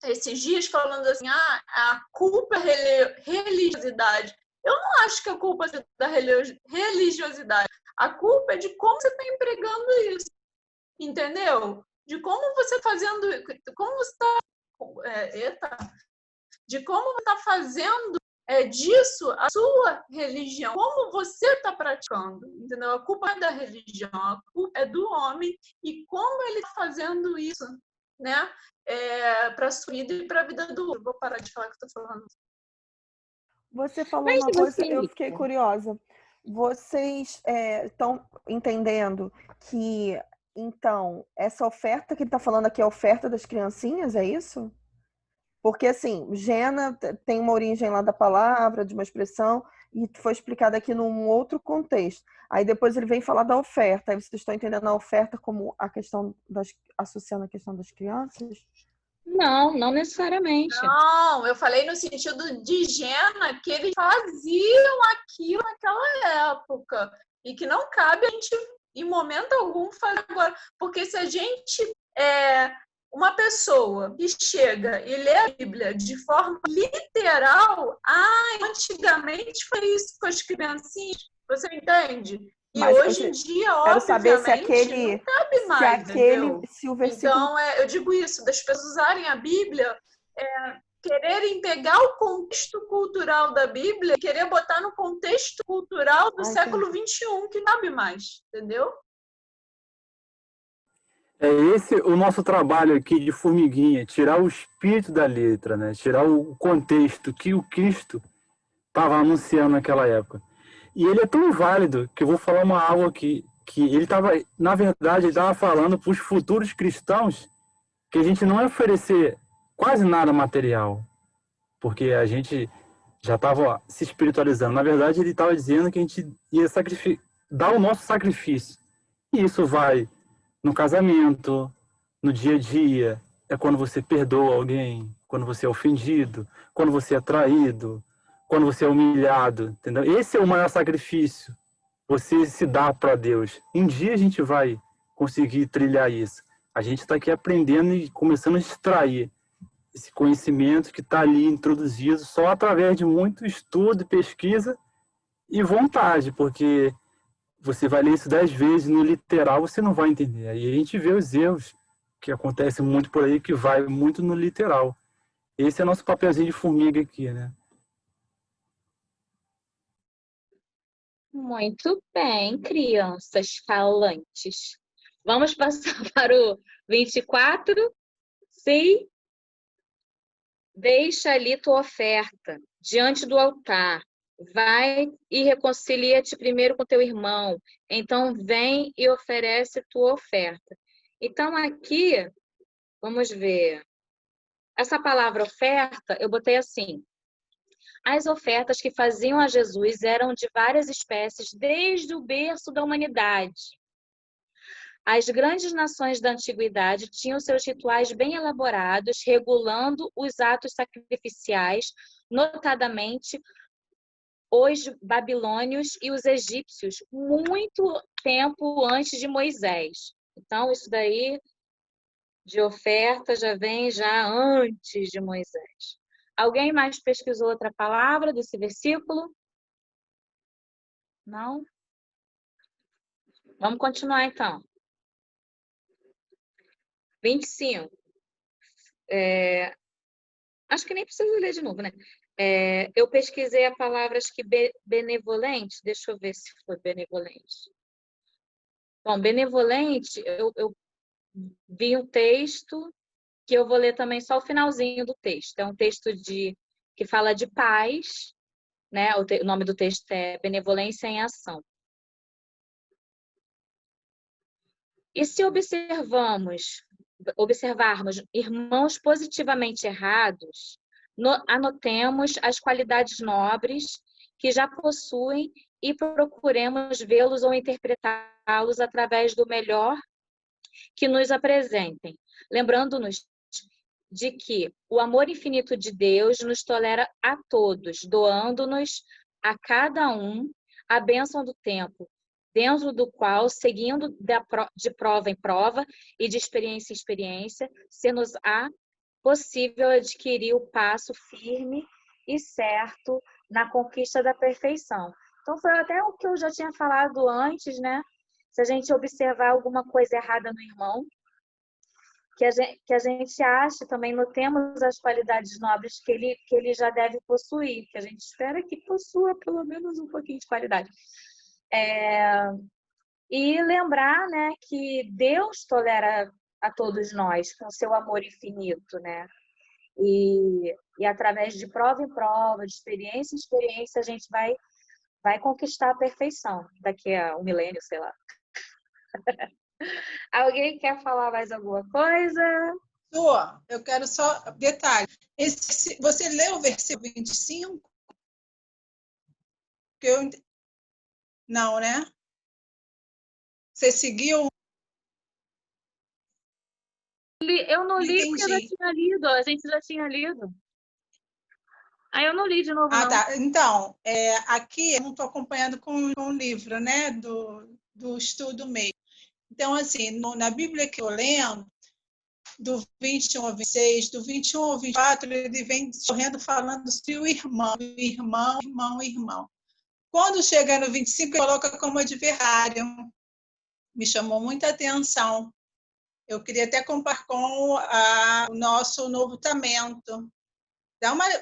esses dias falando assim, a culpa é religiosidade. Eu não acho que a culpa é da religiosidade. A culpa é de como você está empregando isso. Entendeu? De como você está fazendo, como você está, de como você está fazendo disso a sua religião, como você está praticando, entendeu? A culpa é da religião, a culpa é do homem e como ele está fazendo isso, né? Para a sua vida e para a vida do outro. Vou parar de falar que eu estou falando. Você falou uma coisa, eu fiquei curiosa. Vocês estão entendendo que então, essa oferta que ele está falando aqui é a oferta das criancinhas, é isso? Porque, assim, Gena tem uma origem lá da palavra, de uma expressão, e foi explicado aqui num outro contexto. Aí depois ele vem falar da oferta. Aí vocês estão entendendo a oferta como a questão associando a questão das crianças? Não necessariamente. Não, eu falei no sentido de Gena, que eles faziam aquilo naquela época. E que não cabe a gente, em momento algum, fazer agora. Porque se a gente uma pessoa que chega e lê a Bíblia de forma literal, antigamente foi isso com as criancinhas, você entende? E mas hoje em dia, quero saber se não cabe mais, se o versículo... Então, eu digo isso, das pessoas usarem a Bíblia, quererem pegar o contexto cultural da Bíblia, querer botar no contexto cultural do século XXI, que não cabe mais, entendeu? É esse o nosso trabalho aqui de formiguinha, tirar o espírito da letra, né? Tirar o contexto que o Cristo estava anunciando naquela época. E ele é tão válido que eu vou falar algo aqui, que ele estava, na verdade, ele estava falando para os futuros cristãos que a gente não ia oferecer quase nada material, porque a gente já estava se espiritualizando. Na verdade, ele estava dizendo que a gente ia dar o nosso sacrifício. E isso vai no casamento, no dia a dia, é quando você perdoa alguém, quando você é ofendido, quando você é traído, quando você é humilhado, entendeu? Esse é o maior sacrifício, você se dá para Deus. Um dia a gente vai conseguir trilhar isso. A gente está aqui aprendendo e começando a extrair esse conhecimento que está ali introduzido só através de muito estudo, pesquisa e vontade, porque você vai ler isso 10 vezes no literal, você não vai entender. Aí a gente vê os erros que acontecem muito por aí, que vai muito no literal. Esse é nosso papelzinho de formiga aqui, né? Muito bem, crianças falantes. Vamos passar para o 24. Sim. Deixa ali tua oferta diante do altar vai e reconcilia-te primeiro com teu irmão. Então, vem e oferece tua oferta. Então, aqui, vamos ver. Essa palavra oferta, eu botei assim. As ofertas que faziam a Jesus eram de várias espécies desde o berço da humanidade. As grandes nações da antiguidade tinham seus rituais bem elaborados, regulando os atos sacrificiais, notadamente os babilônios e os egípcios, muito tempo antes de Moisés. Então, isso daí de oferta já vem já antes de Moisés. Alguém mais pesquisou outra palavra desse versículo? Não? Vamos continuar, então. 25. Acho que nem preciso ler de novo, né? Eu pesquisei a palavra, acho que benevolente. Deixa eu ver se foi benevolente. Bom, benevolente, eu vi um texto que eu vou ler também só o finalzinho do texto. É um texto que fala de paz, né? O nome do texto é Benevolência em Ação. E se observarmos irmãos positivamente errados, anotemos as qualidades nobres que já possuem e procuremos vê-los ou interpretá-los através do melhor que nos apresentem, lembrando-nos de que o amor infinito de Deus nos tolera a todos, doando-nos a cada um a bênção do tempo, dentro do qual, seguindo de prova em prova e de experiência em experiência, se-nos-á possível adquirir o passo firme e certo na conquista da perfeição. Então, foi até o que eu já tinha falado antes, né? Se a gente observar alguma coisa errada no irmão, que a gente ache também, notemos as qualidades nobres que ele já deve possuir, que a gente espera que possua pelo menos um pouquinho de qualidade. E lembrar, né, que Deus tolera a todos nós com seu amor infinito, né? E através de prova em prova, de experiência em experiência, a gente vai conquistar a perfeição daqui a um milênio, sei lá. Alguém quer falar mais alguma coisa? Eu quero só detalhe. Você leu o versículo 25? Não, né? Você seguiu? Eu não li porque eu já tinha lido, a gente já tinha lido. Aí eu não li de novo, não. Tá. Então, aqui eu não estou acompanhando com o livro, né? Do estudo mesmo. Então, assim, na Bíblia que eu lendo, do 21 ao 26, do 21 ao 24, ele vem correndo falando sobre o irmão. Quando chega no 25, ele coloca como adversário. Me chamou muita atenção. Eu queria até comparar com o nosso Novo Testamento.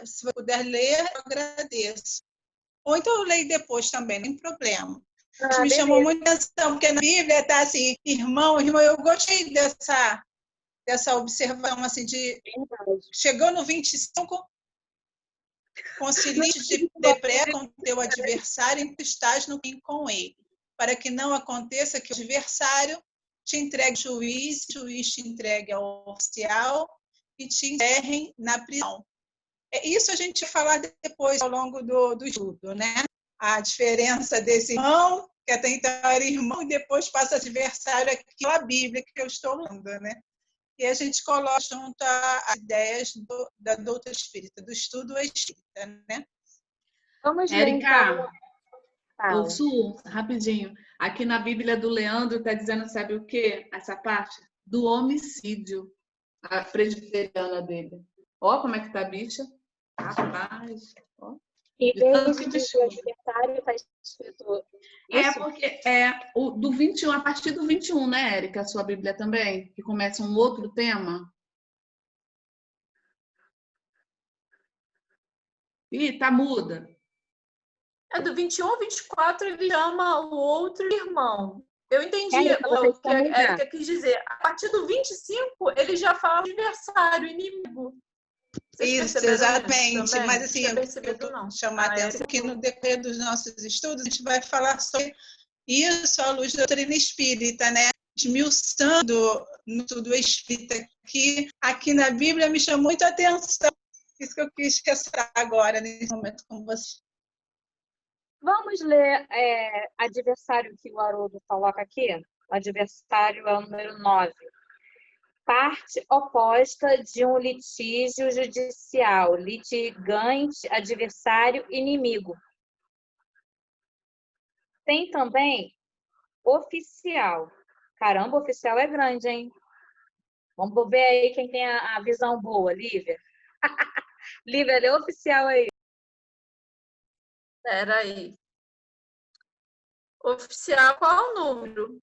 Se você puder ler, eu agradeço. Ou então eu leio depois também, não tem problema. Me chamou muita atenção, porque na Bíblia está assim, irmão. Eu gostei dessa observação, assim, chegou no 25, concilie-te depressa com teu adversário e estás no fim com ele, para que não aconteça que o adversário te entregue ao juiz, o juiz te entregue ao oficial e te enterrem na prisão. Isso a gente vai falar depois, ao longo do estudo, né? A diferença desse irmão, que até então era irmão, e depois passa adversário aqui na Bíblia, que eu estou lendo, né? E a gente coloca junto as ideias da doutrina espírita, do estudo espírita, né? Vamos ver, Érica, então. Su, rapidinho. Aqui na Bíblia do Leandro está dizendo, sabe o quê? Essa parte do homicídio, a presbiteriana dele. Ó, como é que tá a bicha. Rapaz, ó. E desde que o adversário está escrito. Isso? Porque do 21, a partir do 21, né, Érica? A sua Bíblia também, que começa um outro tema. Ih, tá muda. Do 21 ao 24, ele chama o outro irmão. Eu entendi o que a Érica quis dizer. A partir do 25, ele já fala adversário, inimigo. Vocês Isso, perceberam exatamente. também? Mas assim, Não tinha eu percebido, não. chamar a atenção que no decorrer dos nossos estudos a gente vai falar sobre isso à luz da doutrina espírita, né? Esmiuçando no estudo espírita, que aqui na Bíblia me chamou muito a atenção. Isso que eu quis ressaltar agora, nesse momento com vocês. Vamos ler adversário que o Haroldo coloca aqui? O adversário é o número 9. Parte oposta de um litígio judicial, litigante, adversário, inimigo. Tem também oficial. Caramba, oficial é grande, hein? Vamos ver aí quem tem a visão boa, Lívia. Lívia, lê oficial aí. Espera aí. Oficial, qual o número?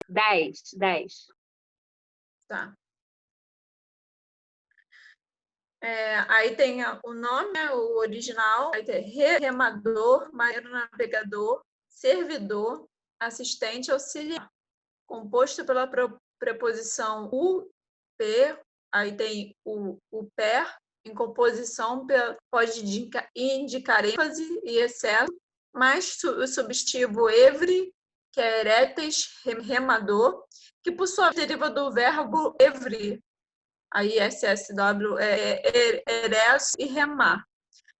10. Tá. Aí tem o nome, né, o original, aí tem remador, marinheiro navegador, servidor, assistente auxiliar, composto pela preposição u, per, aí tem o per, em composição pode indicar ênfase e excesso, mais o substantivo evre, que é eretes, remador, que por sua vez deriva do verbo evre, aí SSW ereso e remar.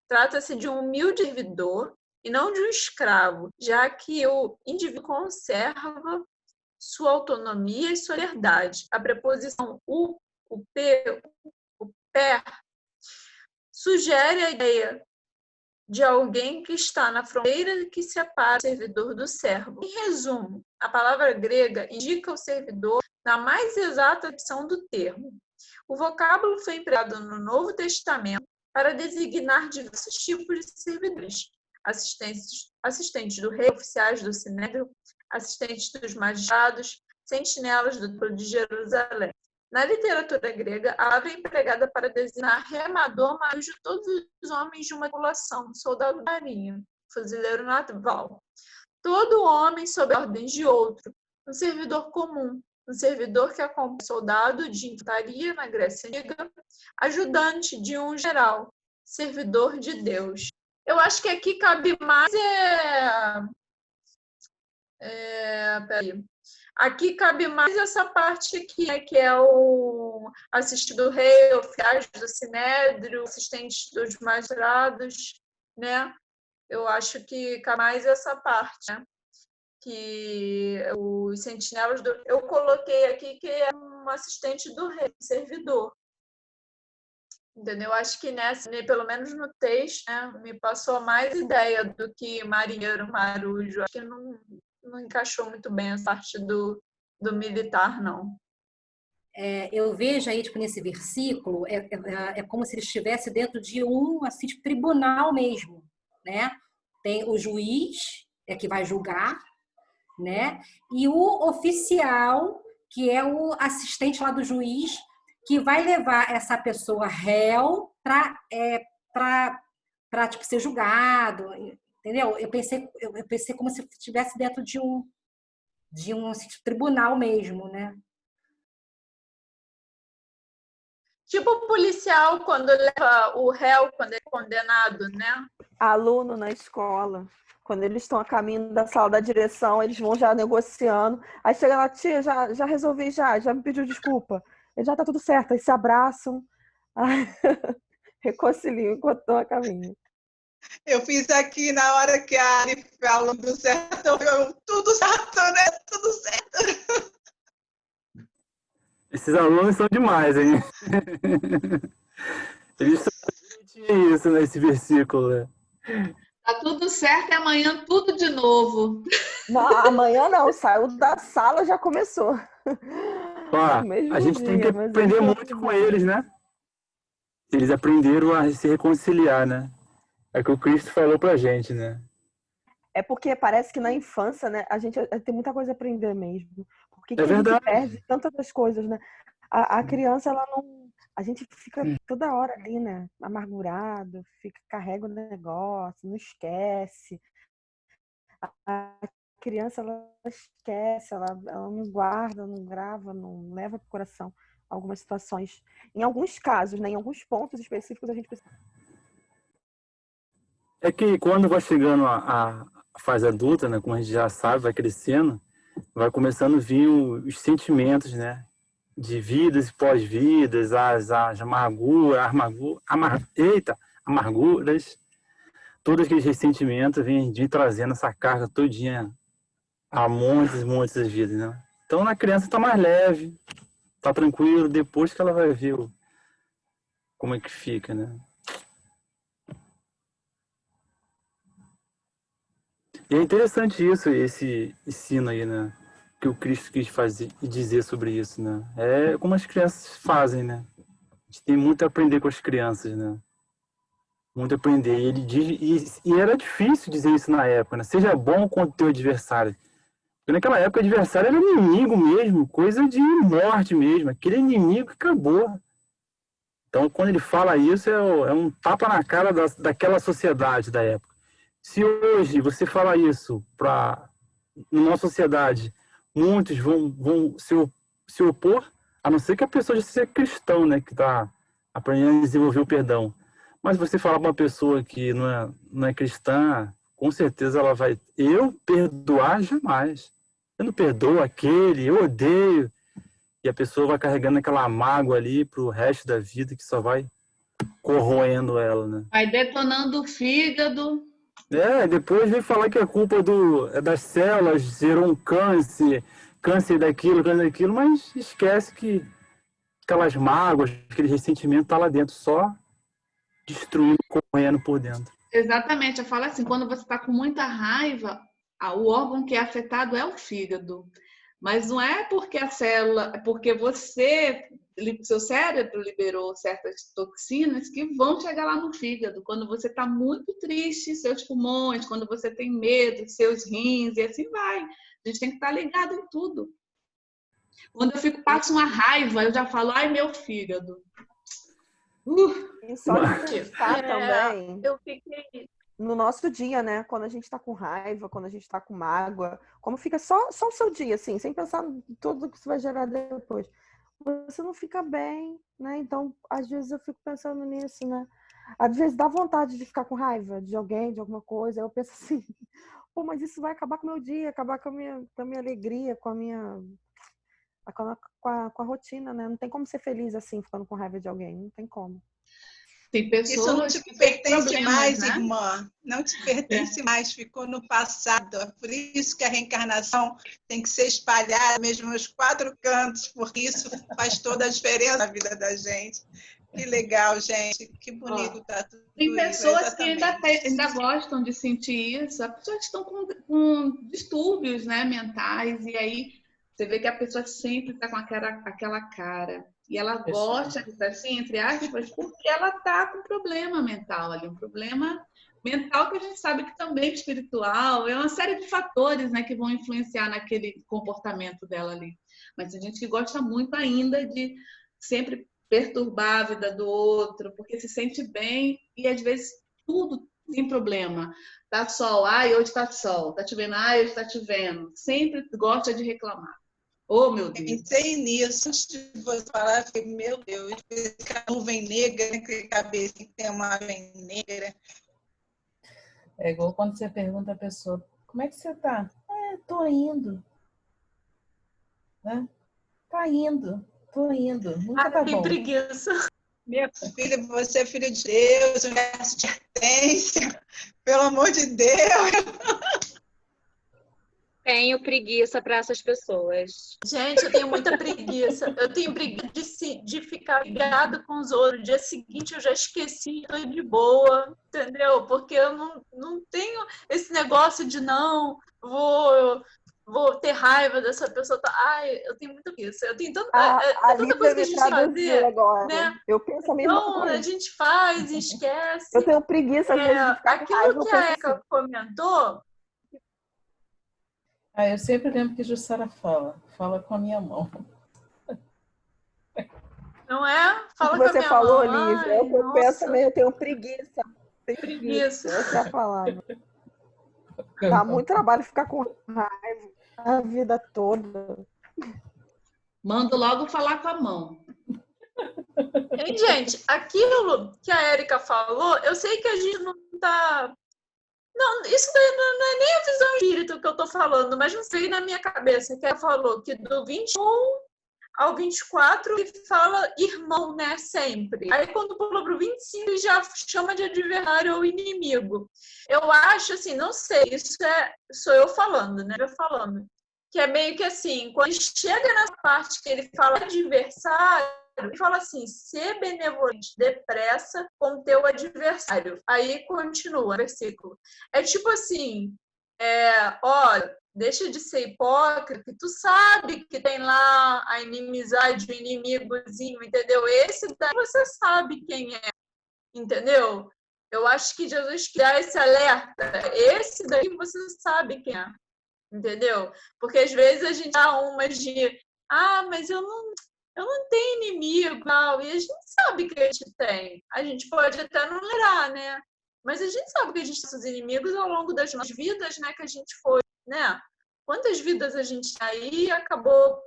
Trata-se de um humilde servidor e não de um escravo, já que o indivíduo conserva sua autonomia e sua liberdade. A preposição o per, sugere a ideia de alguém que está na fronteira que separa o servidor do servo. Em resumo, a palavra grega indica o servidor na mais exata acepção do termo. O vocábulo foi empregado no Novo Testamento para designar diversos tipos de servidores: assistentes do rei, oficiais do sinédrio, assistentes dos magistrados, sentinelas do Templo de Jerusalém. Na literatura grega, a palavra é empregada para designar remador maior de todos os homens de uma população, soldado da marinha, fuzileiro naval. Todo homem sob ordens de outro, um servidor comum, um servidor que acompanha um soldado de infantaria na Grécia Antiga, ajudante de um general, servidor de Deus. Eu acho que aqui cabe mais peraí. Aqui cabe mais essa parte aqui, né, que é o assistente do rei, oficiais do sinédrio, assistente dos magistrados, né? Eu acho que cabe mais essa parte, né? Que os sentinelas do... Eu coloquei aqui que é um assistente do rei, servidor. Entendeu? Acho que nessa, pelo menos no texto, né, me passou mais ideia do que marinheiro, marujo. Acho que não encaixou muito bem a parte do militar, não. Eu vejo aí, tipo, nesse versículo, é como se ele estivesse dentro de um assim, de tribunal mesmo, né? Tem o juiz, que vai julgar, né? E o oficial, que é o assistente lá do juiz, que vai levar essa pessoa réu para tipo, ser julgado, entendeu? Eu pensei como se estivesse dentro de um assim, tribunal mesmo, né? Tipo o policial quando leva o réu, quando é condenado, né? Aluno na escola, quando eles estão a caminho da sala da direção, eles vão já negociando. Aí chega lá, tia, já resolvi, já me pediu desculpa. Ele já tá tudo certo, aí se abraçam, reconciliam enquanto estão a caminho. Eu fiz aqui na hora que a Ari falou do certo, tudo certo, né? Tudo certo. Esses alunos são demais, hein? Eles são isso nesse versículo, né? Tá tudo certo e amanhã tudo de novo. Não, amanhã não, saiu da sala, já começou. Ó, Mesmo a gente tem que dia, mas aprender eles muito com eles, né? Eles aprenderam a se reconciliar, né? É o que o Cristo falou pra gente, né? É porque parece que na infância, né, a gente tem muita coisa a aprender mesmo. Por que É a gente verdade. perde tantas das coisas, né? A criança, ela não... A gente fica toda hora ali, né? Amargurado, carrega o negócio, não esquece. A criança, ela esquece, ela não guarda, não grava, não leva pro coração. algumas situações. Em alguns casos, né? Em alguns pontos específicos, a gente precisa... É que quando vai chegando a fase adulta, né, como a gente já sabe, vai crescendo, vai começando a vir os sentimentos, né, de vidas e pós-vidas, as amarguras, todos aqueles ressentimentos vêm trazendo essa carga todinha há montes e montes de vidas, né? Então, na criança está mais leve, está tranquilo, depois que ela vai ver como é que fica, né? E é interessante isso, esse ensino aí, né? Que o Cristo quis fazer e dizer sobre isso, né? É como as crianças fazem, né? A gente tem muito a aprender com as crianças, né? Muito a aprender. E ele diz, e era difícil dizer isso na época, né? Seja bom com o teu adversário. Porque naquela época o adversário era inimigo mesmo, coisa de morte mesmo. Aquele inimigo que acabou. Então, quando ele fala isso, é um tapa na cara daquela sociedade da época. Se hoje você falar isso para numa sociedade, muitos vão se opor, a não ser que a pessoa já seja cristão, né, que está aprendendo a desenvolver o perdão. Mas você falar para uma pessoa que não é cristã, com certeza ela vai... Eu perdoar jamais. Eu não perdoo aquele, eu odeio. E a pessoa vai carregando aquela mágoa ali pro resto da vida, que só vai corroendo ela, né? Vai detonando o fígado. Depois vem falar que a culpa é das células, gerou um câncer câncer daquilo, mas esquece que aquelas mágoas, aquele ressentimento tá lá dentro, só destruindo, corroendo por dentro. Exatamente, eu falo assim, quando você está com muita raiva, o órgão que é afetado é o fígado. Mas não é porque a célula, é porque seu cérebro liberou certas toxinas que vão chegar lá no fígado. Quando você está muito triste, seus pulmões, quando você tem medo, seus rins, e assim vai. A gente tem que estar ligado em tudo. Quando eu passo uma raiva, eu já falo, ai, meu fígado. E só de pensar também... Eu fiquei... No nosso dia, né? Quando a gente tá com raiva, quando a gente tá com mágoa, como fica só o seu dia, assim, sem pensar em tudo que você vai gerar depois. Você não fica bem, né? Então, às vezes eu fico pensando nisso, né? Às vezes dá vontade de ficar com raiva de alguém, de alguma coisa. Eu penso assim, pô, mas isso vai acabar com o meu dia, acabar com a minha alegria, com a rotina, né? Não tem como ser feliz assim, ficando com raiva de alguém. Não tem como. Tem pessoas isso não te que pertence mais, né? Irmã. Não te pertence mais, ficou no passado. É por isso que a reencarnação tem que ser espalhada mesmo nos 4 cantos, porque isso faz toda a diferença na vida da gente. Que legal, gente. Que bonito tá tudo isso. Tem pessoas que ainda gostam de sentir isso. As pessoas que estão com distúrbios, né, mentais, e aí você vê que a pessoa sempre está com aquela cara. E ela gosta de estar assim, entre aspas, porque ela está com um problema mental ali, um problema mental que a gente sabe que também é espiritual, é uma série de fatores, né, que vão influenciar naquele comportamento dela ali. Mas tem gente que gosta muito ainda de sempre perturbar a vida do outro, porque se sente bem e às vezes tudo tem problema. Tá sol, ai, hoje tá sol, tá chovendo, ai, hoje tá chovendo. Sempre gosta de reclamar. Oh, meu Deus. Pensei nisso, antes de você falar, eu falei, meu Deus, a nuvem negra, né, que cabeça que tem uma nuvem negra. É igual quando você pergunta à pessoa, como é que você tá? Tô indo. Né? Tô indo. Nunca tá tem bom. preguiça. Meu filho, você é filho de Deus, o universo te pertence, pelo amor de Deus. Tenho preguiça para essas pessoas. Gente, eu tenho muita preguiça. Eu tenho preguiça de ficar ligada com os outros. No dia seguinte eu já esqueci, tô de boa, entendeu? Porque eu não tenho esse negócio de não, vou ter raiva dessa pessoa. Ai, eu tenho muita preguiça. Eu tenho tanta coisa que a gente tem que fazer. Agora. Né? Eu penso a mesma então, coisa. A gente faz e esquece. Eu tenho preguiça às vezes de ficar com raiva. Aquilo que a Eka comentou... eu sempre lembro que Jussara fala com a minha mão. Não é? Fala o que você falou, mão. Lívia, eu penso também, eu tenho preguiça. Preguiça. Essa é a palavra. Dá muito trabalho ficar com raiva a vida toda. Mando logo falar com a mão. Hein, gente, aquilo que a Érica falou, eu sei que a gente não tá... Não, isso daí não é nem a visão espírita que eu tô falando, mas não sei na minha cabeça, que ela falou que do 21 ao 24 ele fala irmão, né, sempre. Aí quando pulou pro 25 ele já chama de adversário ou inimigo. Eu acho assim, não sei, isso sou eu falando, né, eu falando, que é meio que assim, quando chega nessa parte que ele fala adversário, ele fala assim, ser benevolente depressa com teu adversário. Aí continua o versículo. É tipo assim, olha, deixa de ser hipócrita, tu sabe que tem lá a inimizade, o inimigozinho, entendeu? Esse daí você sabe quem é, entendeu? Eu acho que Jesus dá esse alerta. Esse daí você sabe quem é, entendeu? Porque às vezes a gente dá umas de, mas eu não tenho inimigo, não. E a gente sabe que a gente tem. A gente pode até não lembrar, né? Mas a gente sabe que a gente tem os inimigos ao longo das nossas vidas, né? Que a gente foi, né? Quantas vidas a gente aí acabou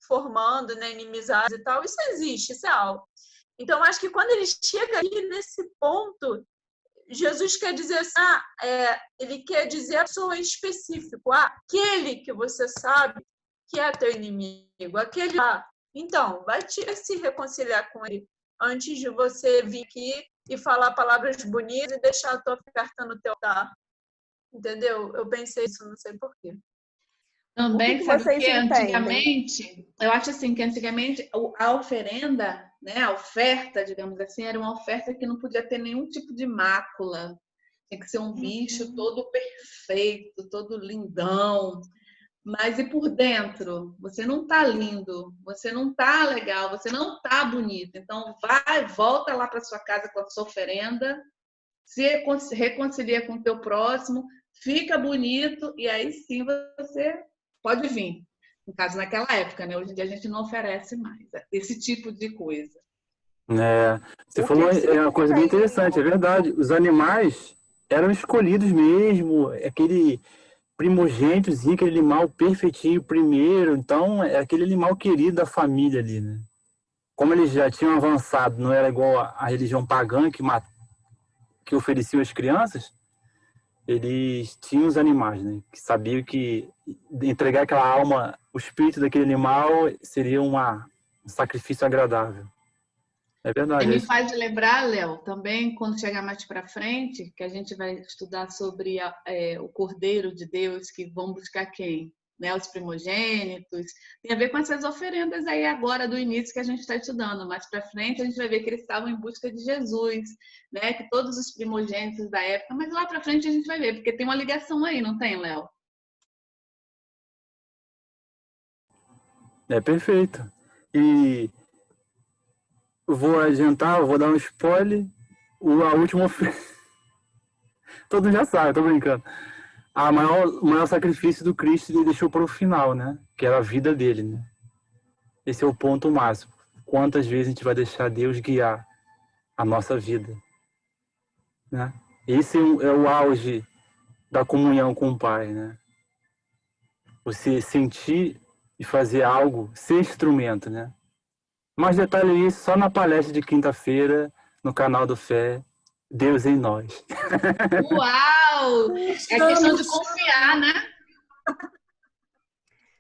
formando, né? Inimizades e tal. Isso existe, isso é algo. Então, acho que quando ele chega aí nesse ponto, Jesus quer dizer assim, ele quer dizer a pessoa em específico, aquele que você sabe que é teu inimigo, aquele então, vai se reconciliar com ele antes de você vir aqui e falar palavras bonitas e deixar a tua carta no teu altar. Entendeu? Eu pensei isso, não sei porquê. Também, sabe o que? Antigamente, eu acho assim, que antigamente a oferenda, né, a oferta, digamos assim, era uma oferta que não podia ter nenhum tipo de mácula. Tinha que ser um bicho todo perfeito, todo lindão. Mas e por dentro? Você não tá lindo, você não tá legal, você não tá bonito. Então, volta lá para sua casa com a sua oferenda, se reconcilia com o teu próximo, fica bonito e aí sim você pode vir. No caso, naquela época, né? Hoje em dia a gente não oferece mais esse tipo de coisa. Você falou uma coisa bem interessante, é verdade. Os animais eram escolhidos mesmo, aquele primogênitozinho, aquele animal perfeitinho primeiro, então é aquele animal querido da família ali, né? Como eles já tinham avançado, não era igual a religião pagã que ofereciam às crianças, eles tinham os animais, né? Que sabiam que entregar aquela alma, o espírito daquele animal seria um sacrifício agradável. É verdade. Me faz lembrar, Léo, também quando chegar mais para frente, que a gente vai estudar sobre o Cordeiro de Deus, que vão buscar quem? Né? Os primogênitos. Tem a ver com essas oferendas aí agora do início que a gente está estudando. Mais para frente a gente vai ver que eles estavam em busca de Jesus, né? Que todos os primogênitos da época, mas lá para frente a gente vai ver, porque tem uma ligação aí, não tem, Léo? É perfeito. E vou adiantar, vou dar um spoiler. A última oferenda. Todo mundo já sabe, tô brincando. O maior sacrifício do Cristo ele deixou para o final, né? Que era a vida dele, né? Esse é o ponto máximo. Quantas vezes a gente vai deixar Deus guiar a nossa vida, né? Esse é o auge da comunhão com o Pai, né? Você sentir e fazer algo, ser instrumento, né? Mais detalhe isso só na palestra de quinta-feira, no canal do Fé, Deus em Nós. Uau! É questão de confiar, né?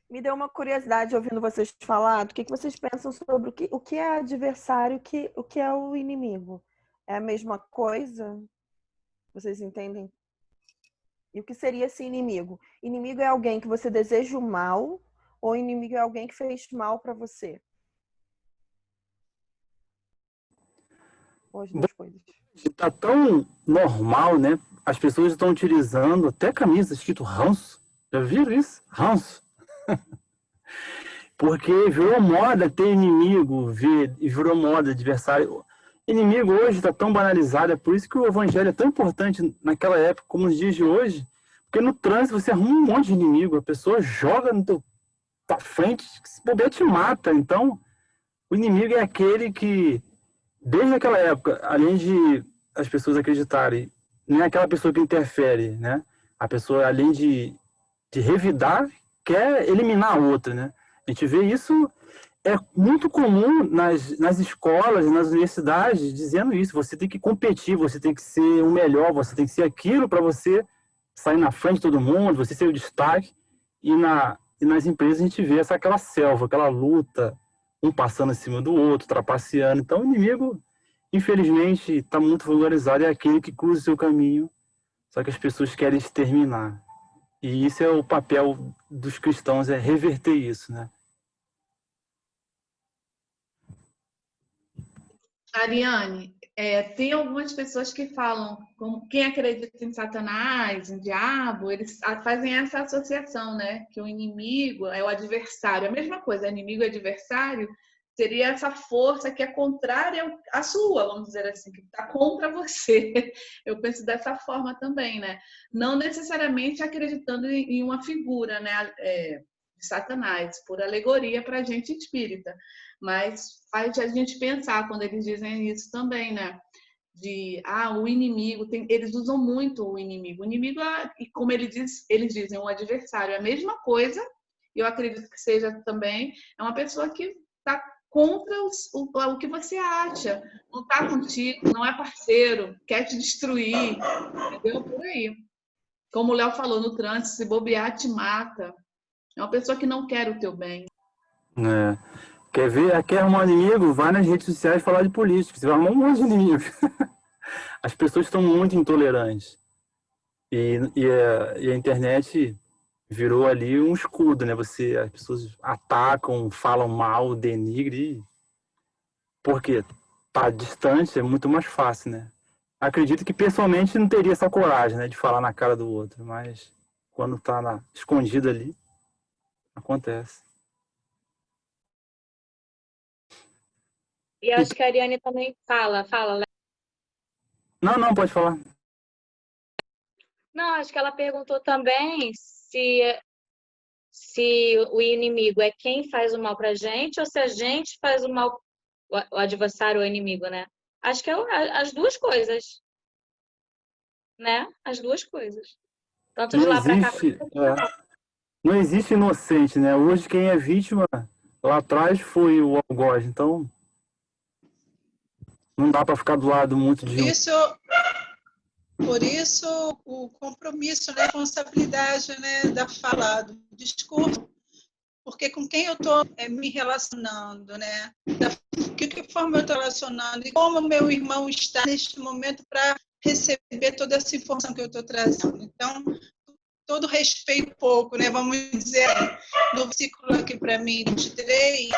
Me deu uma curiosidade ouvindo vocês falar do que vocês pensam sobre o que é adversário, o que é o inimigo. É a mesma coisa? Vocês entendem? E o que seria esse inimigo? Inimigo é alguém que você deseja o mal ou inimigo é alguém que fez mal para você? Ou as duas coisas. Está tão normal, né? As pessoas estão utilizando até camisa escrito ranço. Já viram isso? Ranço. Porque virou moda ter inimigo, virou moda adversário. Inimigo hoje está tão banalizado, é por isso que o evangelho é tão importante naquela época como nos dias de hoje. Porque no trânsito você arruma um monte de inimigo, a pessoa joga no teu frente, se puder te mata. Então, o inimigo é aquele que, desde aquela época, além de as pessoas acreditarem, não é aquela pessoa que interfere, né? A pessoa, além de revidar, quer eliminar a outra, né? A gente vê isso é muito comum nas escolas, nas universidades, dizendo isso. Você tem que competir, você tem que ser o melhor, você tem que ser aquilo para você sair na frente de todo mundo, você ser o destaque. E nas empresas a gente vê aquela selva, aquela luta, um passando em cima do outro, trapaceando. Então o inimigo, infelizmente, está muito vulgarizado, é aquele que cruza o seu caminho, só que as pessoas querem exterminar. E isso é o papel dos cristãos, é reverter isso, né? Ariane, tem algumas pessoas que falam, como quem acredita em Satanás, em diabo, eles fazem essa associação, né? Que o inimigo é o adversário. A mesma coisa, inimigo e adversário seria essa força que é contrária à sua, vamos dizer assim, que está contra você. Eu penso dessa forma também, né? Não necessariamente acreditando em uma figura, né? De Satanás, por alegoria para a gente espírita. Mas faz a gente pensar quando eles dizem isso também, né? O inimigo, eles usam muito o inimigo. O inimigo, e como eles dizem, um adversário. É a mesma coisa, eu acredito que seja também, é uma pessoa que está contra o que você acha. Não está contigo, não é parceiro, quer te destruir, entendeu? Por aí. Como o Léo falou no trânsito, se bobear, te mata. É uma pessoa que não quer o teu bem. Quer arrumar um inimigo? Vai nas redes sociais falar de política. Você vai arrumar um monte de inimigos. As pessoas estão muito intolerantes. E a internet virou ali um escudo, né? As pessoas atacam, falam mal, denigrem. Porque tá distante, é muito mais fácil, né? Acredito que pessoalmente não teria essa coragem, né, de falar na cara do outro, mas quando tá escondido ali, acontece. E acho que a Ariane também fala. Não, pode falar. Não, acho que ela perguntou também se o inimigo é quem faz o mal pra gente ou se a gente faz o mal, o adversário ou o inimigo, né? Acho que é as duas coisas, né? As duas coisas. Tanto de Não lá pra cá. existe, não existe inocente, né? Hoje quem é vítima lá atrás foi o algoz, então não dá para ficar do lado muito de um. Por isso o compromisso, né, a responsabilidade, né, da fala, do discurso, porque com quem eu estou me relacionando, né? De que forma eu estou relacionando e como o meu irmão está neste momento para receber toda essa informação que eu estou trazendo. Então, todo respeito pouco, né? Vamos dizer, no versículo aqui para mim, 23,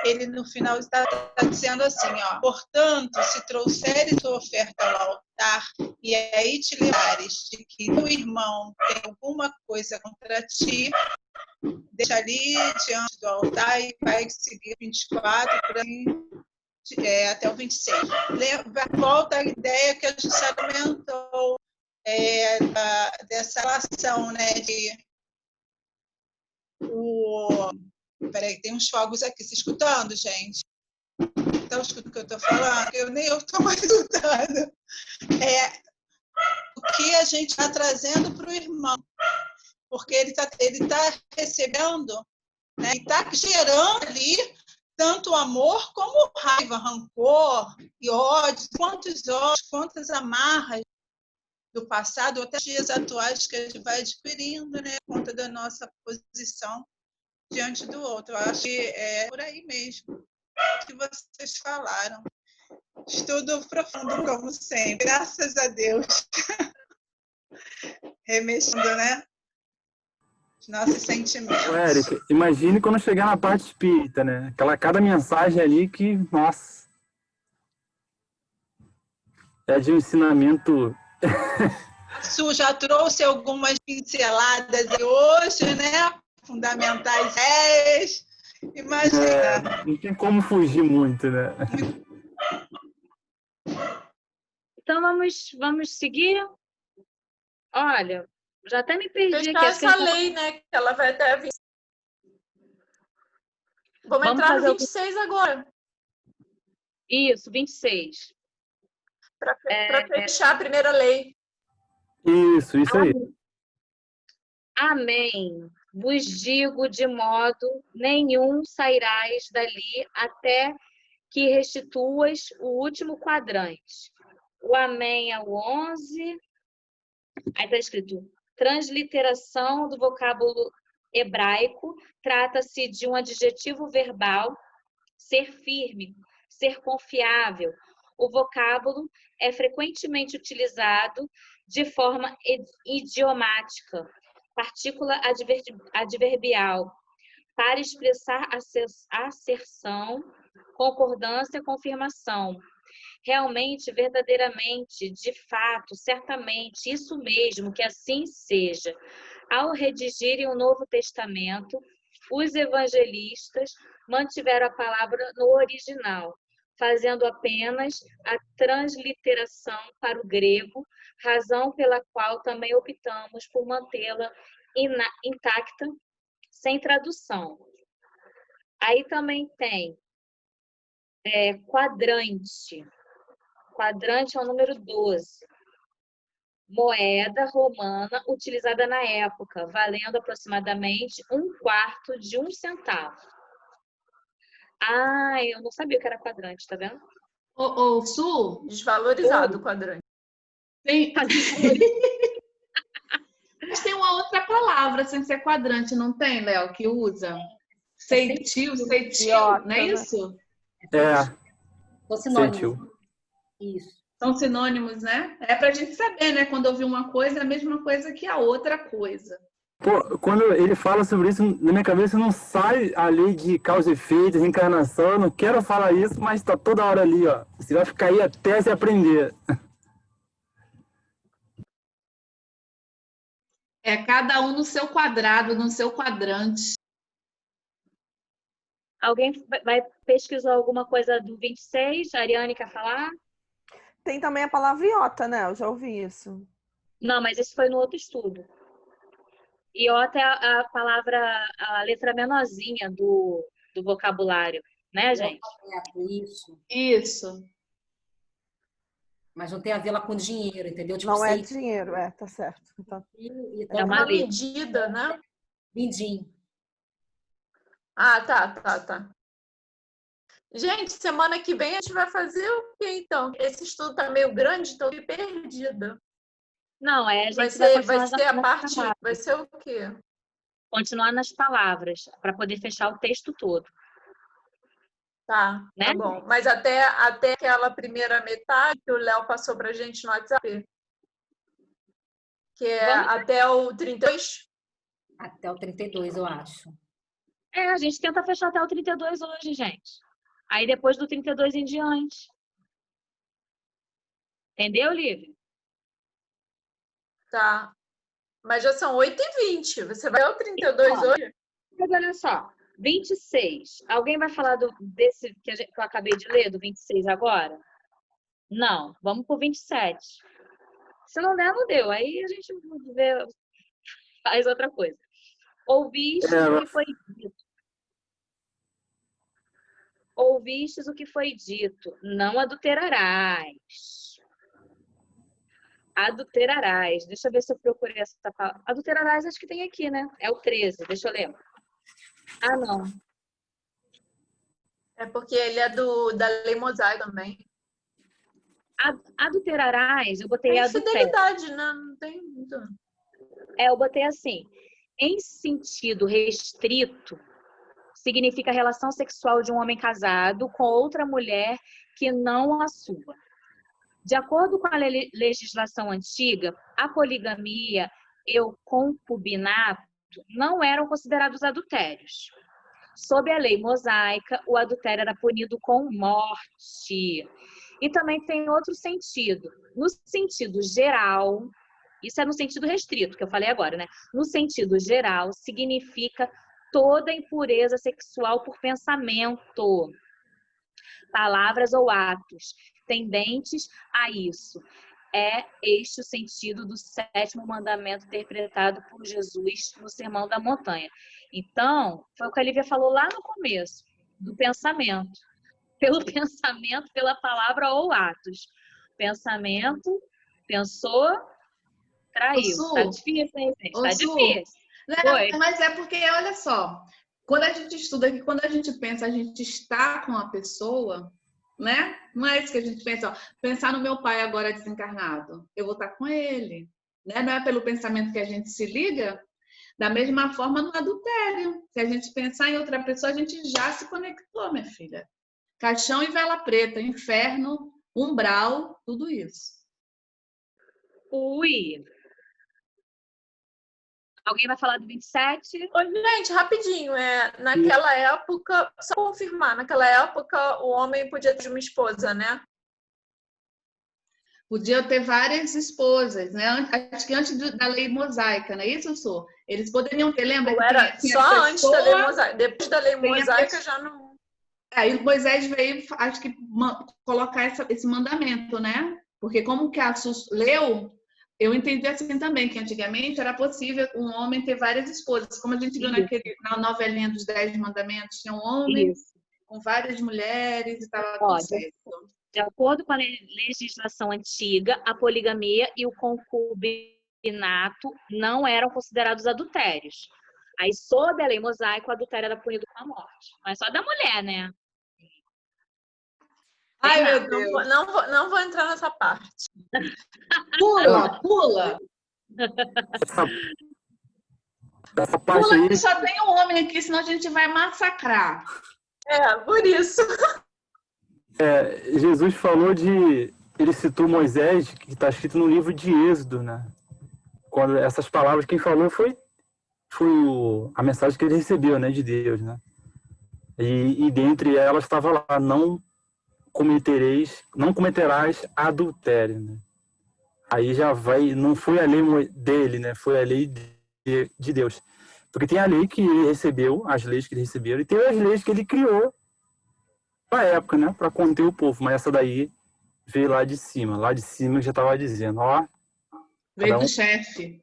ele no final está dizendo assim, ó, portanto, se trouxeres tua oferta ao altar e aí te lembrares de que teu irmão tem alguma coisa contra ti, deixa ali diante do altar e vai seguir 24 por aí, até o 26. Volta a ideia que a gente alimentou dessa relação, né, Peraí, tem uns fogos aqui. Se escutando, gente? Estão escutando o que eu estou falando? Eu estou mais escutando. O que a gente está trazendo para o irmão. Porque ele tá recebendo, né, e está gerando ali tanto amor como raiva, rancor e ódio. Quantos ódios, quantas amarras do passado, até dias atuais que a gente vai adquirindo, né, por conta da nossa posição diante do outro. Eu acho que é por aí mesmo que vocês falaram. Estudo profundo, como sempre. Graças a Deus. Remexendo, né? Os nossos sentimentos. Érica, imagine quando chegar na parte espírita, né? Cada mensagem ali que, nossa, é de um ensinamento. Isso já trouxe algumas pinceladas hoje, né? Fundamentais 10. Imagina. Não tem como fugir muito, né? Então vamos seguir? Olha, já até me perdi fechar aqui. essa lei, né? Que ela vai até 20. Vamos entrar no 26 agora. Isso, 26. Para fechar a primeira lei. Isso aí. Amém. Vos digo de modo nenhum sairás dali até que restituas o último quadrante. O amém é o 11. Aí está escrito transliteração do vocábulo hebraico. Trata-se de um adjetivo verbal, ser firme, ser confiável. O vocábulo é frequentemente utilizado de forma idiomática, partícula adverbial, para expressar asserção, concordância, confirmação. Realmente, verdadeiramente, de fato, certamente, isso mesmo, que assim seja. Ao redigirem o Novo Testamento, os evangelistas mantiveram a palavra no original, fazendo apenas a transliteração para o grego, razão pela qual também optamos por mantê-la intacta, sem tradução. Aí também tem quadrante. Quadrante é o número 12. Moeda romana utilizada na época, valendo aproximadamente 1/4 de 1 centavo. Ah, eu não sabia que era quadrante, tá vendo? Ô, Su, Desvalorizado o quadrante. tem... Mas tem uma outra palavra sem ser quadrante, não tem, Léo, que usa? Ceitil, não é isso? É. Sinônimo. Isso. São sinônimos, né? É pra gente saber, né? Quando ouvir uma coisa, é a mesma coisa que a outra coisa. Pô, quando ele fala sobre isso, na minha cabeça não sai a lei de causa e efeito, reencarnação. Eu não quero falar isso, mas tá toda hora ali, ó. Você vai ficar aí até se aprender. É cada um no seu quadrado, no seu quadrante. Alguém vai pesquisar alguma coisa do 26? A Ariane quer falar? Tem também a palavra iota, né? Eu já ouvi isso. Não, mas esse foi no outro estudo. Iota é a palavra, a letra menorzinha do vocabulário, né, gente? Isso. Mas não tem a ver lá com dinheiro, entendeu? Tipo, Não é dinheiro, tá certo. Então... É uma medida, né? Vindim. Ah, tá. Gente, semana que vem a gente vai fazer o quê, então? Esse estudo tá meio grande, tô perdida. Não, a gente vai ser a parte, vai ser o quê? Continuar nas palavras, para poder fechar o texto todo. Tá, né? Tá bom. Mas até aquela primeira metade que o Léo passou pra gente no WhatsApp, que é até o 32? Até o 32, eu acho. A gente tenta fechar até o 32 hoje, gente. Aí depois do 32 em diante. Entendeu, Lívia? Tá. Mas já são 8h20. Você vai ao 32 hoje? Mas olha só, 26. Alguém vai falar desse que eu acabei de ler, do 26 agora? Não. Vamos pro 27. Se não der, não deu. Aí a gente faz outra coisa. Ouvistes o que foi dito. Ouvistes o que foi dito. Não adulterarás. Adulterarás. Deixa eu ver se eu procurei essa palavra. Adulterarás, acho que tem aqui, né? É o 13. Deixa eu ler. Ah, não. É porque ele é da lei mosaica também. Adulterarás, eu botei adultério. Fidelidade, né? Não tem muito. Eu botei assim. Em sentido restrito, significa relação sexual de um homem casado com outra mulher que não a sua. De acordo com a legislação antiga, a poligamia e o concubinato não eram considerados adultérios. Sob a lei mosaica, o adultério era punido com morte. E também tem outro sentido. No sentido geral, isso é no sentido restrito, que eu falei agora, né? No sentido geral, significa toda impureza sexual por pensamento, palavras ou atos tendentes a isso. É este o sentido do 7º mandamento interpretado por Jesus no Sermão da Montanha. Então, foi o que a Lívia falou lá no começo, do pensamento. Pelo pensamento, pela palavra ou atos. Pensamento, pensou, traiu. Tá difícil, hein, gente? Tá difícil. Foi. Mas é porque, olha só, quando a gente estuda aqui, quando a gente pensa, a gente está com a pessoa, né? Não é isso que a gente pensa. Ó, pensar no meu pai agora desencarnado, eu vou estar com ele. Né? Não é pelo pensamento que a gente se liga? Da mesma forma no adultério. Se a gente pensar em outra pessoa, a gente já se conectou, minha filha. Caixão e vela preta, inferno, umbral, tudo isso. Ui. Alguém vai falar do 27? Ô, gente, rapidinho, naquela época, só confirmar, naquela época o homem podia ter uma esposa, né? Podia ter várias esposas, né? Acho que antes da lei mosaica, não é isso, Su? Eles poderiam ter, lembra? Ou era Tinha só pessoa, antes da lei mosaica. Depois da lei tem a mosaica pessoa. já não. Aí Moisés veio, acho que, colocar esse mandamento, né? Porque como que a Sus leu, eu entendi assim também, que antigamente era possível um homem ter várias esposas. Como a gente viu na novelinha dos 10 mandamentos, tinha um homem Isso. com várias mulheres e estava tudo Pode. certo. De acordo com a legislação antiga, a poligamia e o concubinato não eram considerados adultérios. Aí, sob a lei mosaica, o adultério era punido com a morte. Mas só da mulher, né? Ai, meu Não Deus. não vou entrar nessa parte. Pula, pula. Essa parte Pula aí, que só tem um homem aqui, senão a gente vai massacrar. Por isso. Jesus falou de... Ele citou Moisés, que está escrito no livro de Êxodo, né? Quando essas palavras, quem falou foi a mensagem que ele recebeu, né, de Deus, né? E dentre elas estava lá, não cometerás adultério, né? Aí já vai, não foi a lei dele, né? Foi a lei de Deus. Porque tem a lei que ele recebeu, as leis que ele recebeu, e tem as leis que ele criou para a época, né? Para conter o povo. Mas essa daí veio lá de cima. Lá de cima já estava dizendo, ó. Veio do chefe.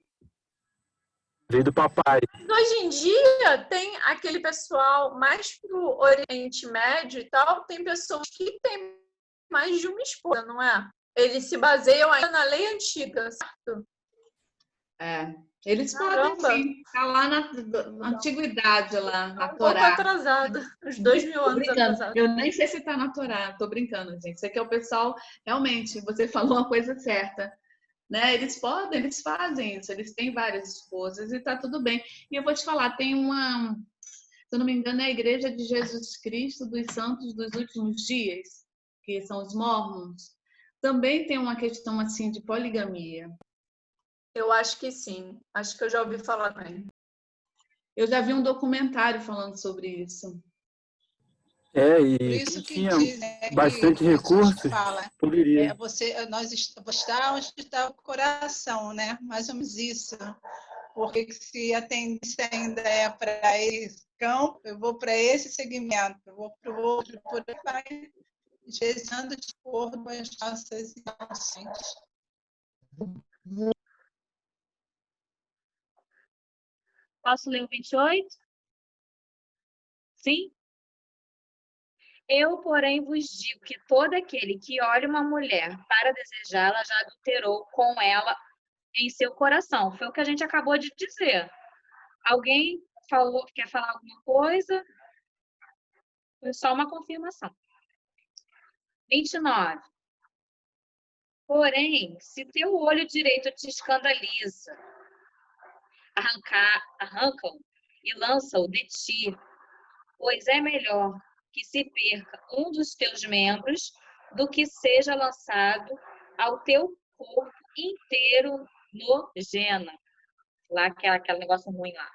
Veio do papai. Hoje em dia tem aquele pessoal mais pro Oriente Médio e tal, tem pessoas que têm mais de uma esposa, não é? Eles se baseiam ainda na lei antiga, certo? Eles podem sim. Está lá na antiguidade, lá na Um pouco Torá. atrasado, uns 2000 anos atrasado. Eu nem sei se está na Torá, tô brincando, gente. Isso aqui é o pessoal, realmente, você falou uma coisa certa. Né? Eles fazem isso, eles têm várias esposas e tá tudo bem. E eu vou te falar, tem se eu não me engano, é a Igreja de Jesus Cristo dos Santos dos Últimos Dias, que são os Mormons, também tem uma questão assim de poligamia. Eu acho que sim, acho que eu já ouvi falar também. Eu já vi um documentário falando sobre isso. Por isso que tinha diz, né, bastante que recursos, fala, poderia. nós está onde está o coração, né? Mais ou menos isso. Porque se a tendência ainda é para esse campo, eu vou para esse segmento, eu vou para o outro, por aí vai, gesando de acordo com as nossas intenções. Posso ler o 28? Sim? Eu, porém, vos digo que todo aquele que olha uma mulher para desejá-la já adulterou com ela em seu coração. Foi o que a gente acabou de dizer. Alguém quer falar alguma coisa? Foi só uma confirmação. 29. Porém, se teu olho direito te escandaliza, arranca-o e lança-o de ti, pois é melhor que se perca um dos teus membros do que seja lançado ao teu corpo inteiro no Gena. Lá, aquele negócio ruim lá.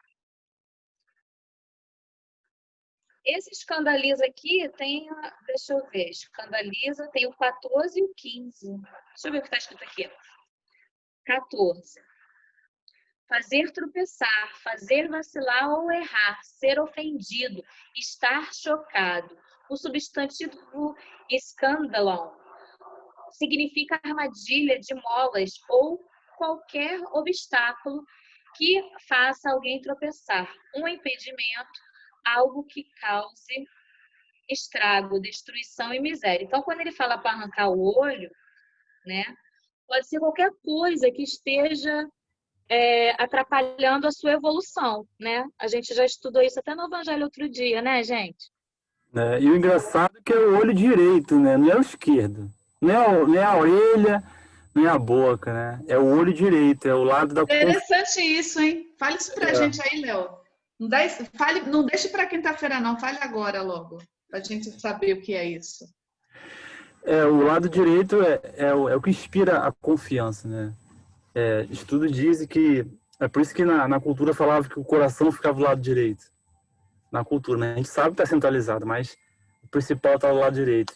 Esse escandaliza aqui tem, deixa eu ver, escandaliza, tem o 14 e o 15. Deixa eu ver o que está escrito aqui. 14. Fazer tropeçar, fazer vacilar ou errar, ser ofendido, estar chocado. O substantivo escandalon significa armadilha de molas ou qualquer obstáculo que faça alguém tropeçar. Um impedimento, algo que cause estrago, destruição e miséria. Então, quando ele fala para arrancar o olho, né, pode ser qualquer coisa que esteja atrapalhando a sua evolução, né? A gente já estudou isso até no Evangelho outro dia, né, gente? E o engraçado é que é o olho direito, né? Não é o esquerdo. Não é a orelha, nem a boca, né? É o olho direito, é o lado da consciência. Interessante isso, hein? Fale isso pra gente aí, Léo. Não deixe para quinta-feira, não. Fale agora logo, pra gente saber o que é isso. O lado direito é o que inspira a confiança, né? Estudo diz que... É por isso que na cultura falava que o coração ficava do lado direito. Na cultura, né? A gente sabe que está centralizado, mas o principal está do lado direito.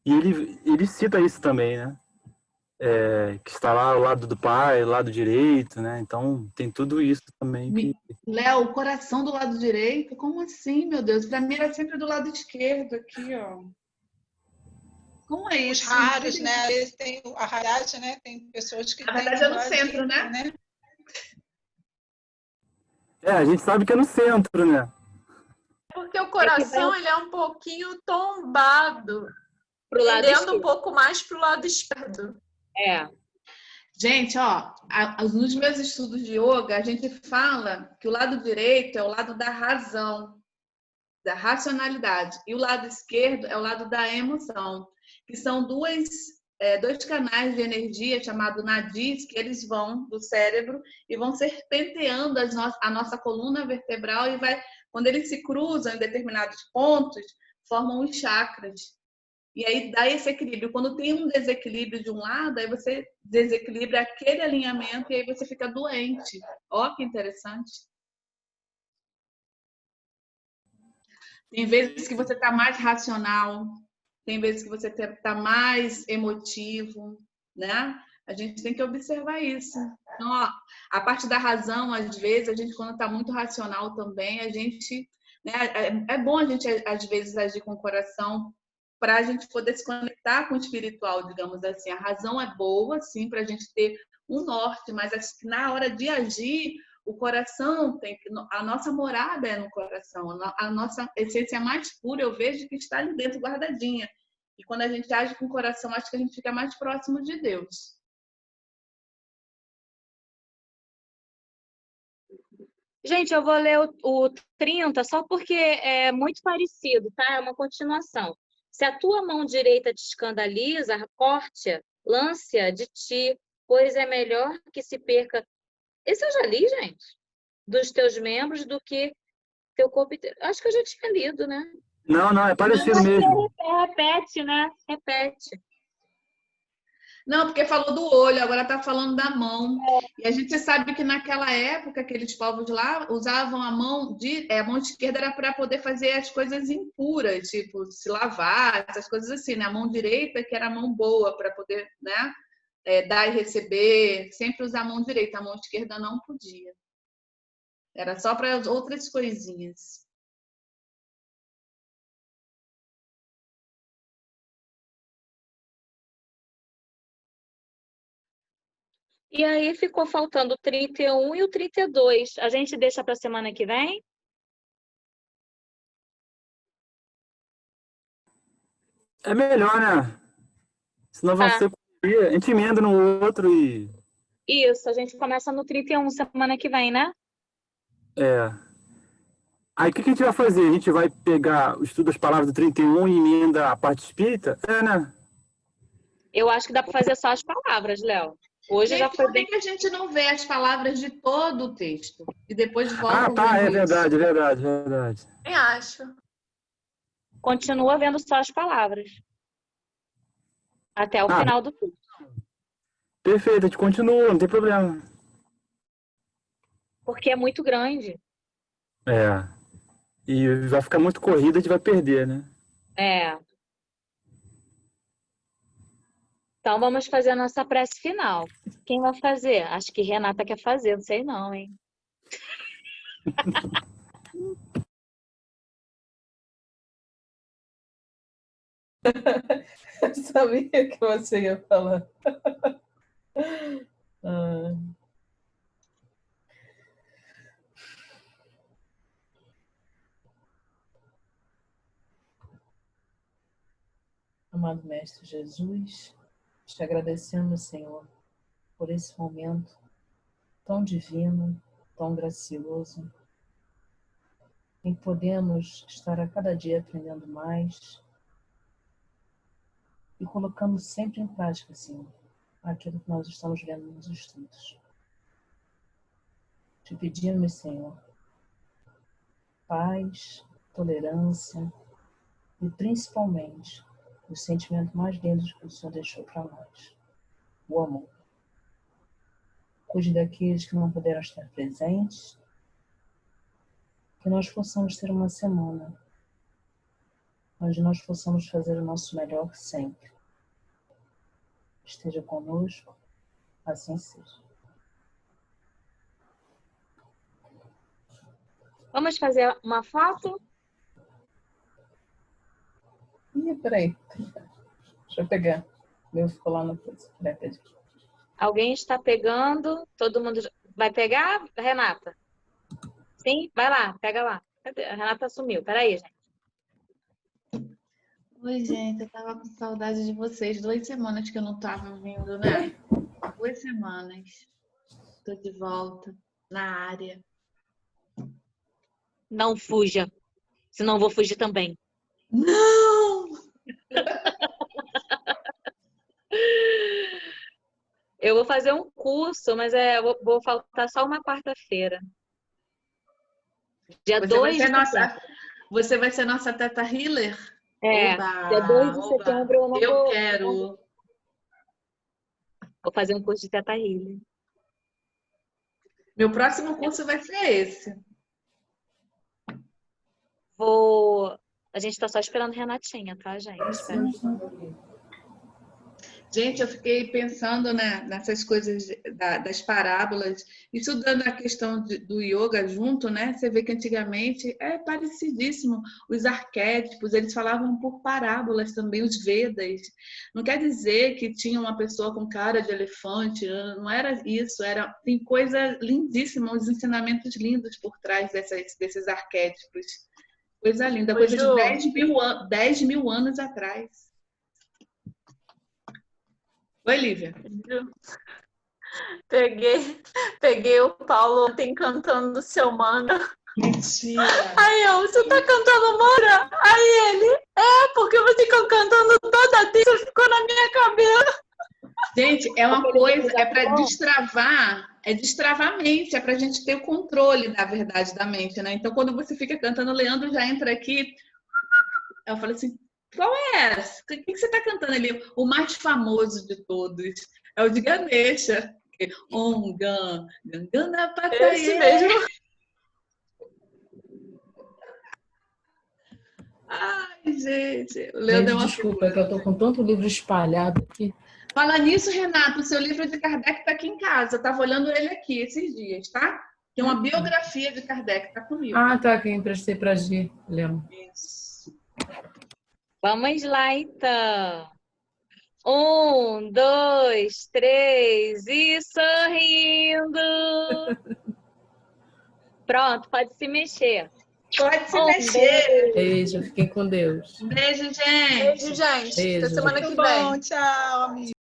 E ele cita isso também, né? Que está lá ao lado do pai, ao lado direito, né? Então, tem tudo isso também que... Léo, o coração do lado direito? Como assim, meu Deus? Para mim era sempre do lado esquerdo, aqui, ó. Como é Os isso? raros, né? Às vezes tem a raridade, né? Tem pessoas que Na têm verdade é no lado centro, direito, né? a gente sabe que é no centro, né? Porque o coração ele é um pouquinho tombado, Pro lado tendendo esquerdo. um pouco mais para o lado esquerdo. Gente, ó, nos meus estudos de yoga, a gente fala que o lado direito é o lado da razão, da racionalidade, e o lado esquerdo é o lado da emoção, que são dois canais de energia chamados nadis, que eles vão do cérebro e vão serpenteando a nossa coluna vertebral e quando eles se cruzam em determinados pontos, formam os chakras. E aí dá esse equilíbrio. Quando tem um desequilíbrio de um lado, aí você desequilibra aquele alinhamento e aí você fica doente. Ó, que interessante. Tem vezes que você está mais racional, tem vezes que você está mais emotivo, né? A gente tem que observar isso. Então, ó, a parte da razão, às vezes, a gente, quando está muito racional também, a gente... Né, é bom a gente, às vezes, agir com o coração para a gente poder se conectar com o espiritual, digamos assim. A razão é boa, sim, para a gente ter um norte, mas acho que na hora de agir, o coração a nossa morada é no coração, a nossa essência mais pura, eu vejo que está ali dentro, guardadinha. E quando a gente age com o coração, acho que a gente fica mais próximo de Deus. Gente, eu vou ler o 30 só porque é muito parecido, tá? É uma continuação. Se a tua mão direita te escandaliza, corte-a, lance-a de ti, pois é melhor que se perca. Esse eu já li, gente. Dos teus membros do que teu corpo inteiro. Acho que eu já tinha lido, né? Não, é parecido mesmo. Repete, né? Repete. Não, porque falou do olho, agora está falando da mão. E a gente sabe que naquela época, aqueles povos lá usavam a mão esquerda era para poder fazer as coisas impuras, tipo se lavar, essas coisas assim, né? A mão direita que era a mão boa para poder, né? Dar e receber, sempre usar a mão direita, a mão esquerda não podia. Era só para as outras coisinhas. E aí ficou faltando o 31 e o 32. A gente deixa para a semana que vem? É melhor, né? Senão vai ser correria. A gente emenda no outro e... Isso, a gente começa no 31 semana que vem, né? Aí o que a gente vai fazer? A gente vai pegar o estudo das palavras do 31 e emenda a parte espírita? Né? Eu acho que dá para fazer só as palavras, Léo. Hoje Gente, já foi por bem. que a gente não vê as palavras de todo o texto? E depois volta Tá, é ao início? verdade. Eu acho. Continua vendo só as palavras. Até o final do curso. Perfeito, a gente continua, não tem problema. Porque é muito grande. E vai ficar muito corrida, a gente vai perder, né? Então vamos fazer a nossa prece final. Quem vai fazer? Acho que Renata quer fazer, não sei não, hein? Eu sabia que você ia falar. Amado Mestre Jesus, te agradecemos, Senhor, por esse momento tão divino, tão gracioso, em que podemos estar a cada dia aprendendo mais e colocando sempre em prática, Senhor, aquilo que nós estamos vendo nos estudos. Te pedimos, Senhor, paz, tolerância e, principalmente, o sentimento mais lindo que o Senhor deixou para nós, o amor. Cuide daqueles que não puderam estar presentes, que nós possamos ter uma semana onde nós possamos fazer o nosso melhor sempre. Esteja conosco, assim seja. Vamos fazer uma foto? Ih, peraí. Deixa eu pegar. O meu ficou lá no coisa. Alguém está pegando? Todo mundo vai pegar, Renata? Sim? Vai lá, pega lá. Cadê? A Renata sumiu. Peraí, gente. Oi, gente, eu tava com saudade de vocês. 2 semanas que eu não tava vindo, né? 2 semanas. Tô de volta na área. Não fuja, senão eu vou fugir também. Não! Eu vou fazer um curso, mas vou faltar só uma quarta-feira. Dia 2 de setembro. Você vai ser nossa Teta Healer? É, Oba, dia 2 de oba. setembro eu não vou. Quero. Vou fazer um curso de Teta Healer. Meu próximo curso vai ser esse. A gente tá só esperando Renatinha, tá, gente? Espera. Gente, eu fiquei pensando, né, nessas coisas das parábolas, estudando a questão do yoga junto, né? Você vê que antigamente é parecidíssimo. Os arquétipos, eles falavam por parábolas também, os Vedas. Não quer dizer que tinha uma pessoa com cara de elefante, não era isso. Tem coisa lindíssima, uns ensinamentos lindos por trás desses arquétipos. Coisa linda, coisa de 10 mil anos atrás. Oi, Lívia. Peguei o Paulo ontem cantando Seu Mana. Mentira! Aí você tá cantando Mana? Aí ele, porque você ficou cantando toda vez, ficou na minha cabeça. Gente, é uma coisa, é para destravar, é destravar a mente, é pra gente ter o controle da verdade da mente, né? Então, quando você fica cantando, o Leandro já entra aqui, eu falei assim, qual é essa? O que você está cantando ali? O mais famoso de todos é o de Ganesha. Gangana Pataye. Esse mesmo. Ai, gente. O Leandro é uma desculpa, que eu tô com tanto livro espalhado aqui. Fala nisso, Renato, o seu livro de Kardec está aqui em casa. Eu estava olhando ele aqui esses dias, tá? Tem uma biografia de Kardec, tá comigo. Ah, tá, que eu emprestei pra Gi, lembro. Isso. Vamos lá, então. 1, 2, 3 e sorrindo. Pronto, pode se mexer. Pode se mexer. Beijo, fiquem com Deus. Beijo, gente. Beijo, gente. Beijo. Até semana que Muito vem. bom, tchau, amigo.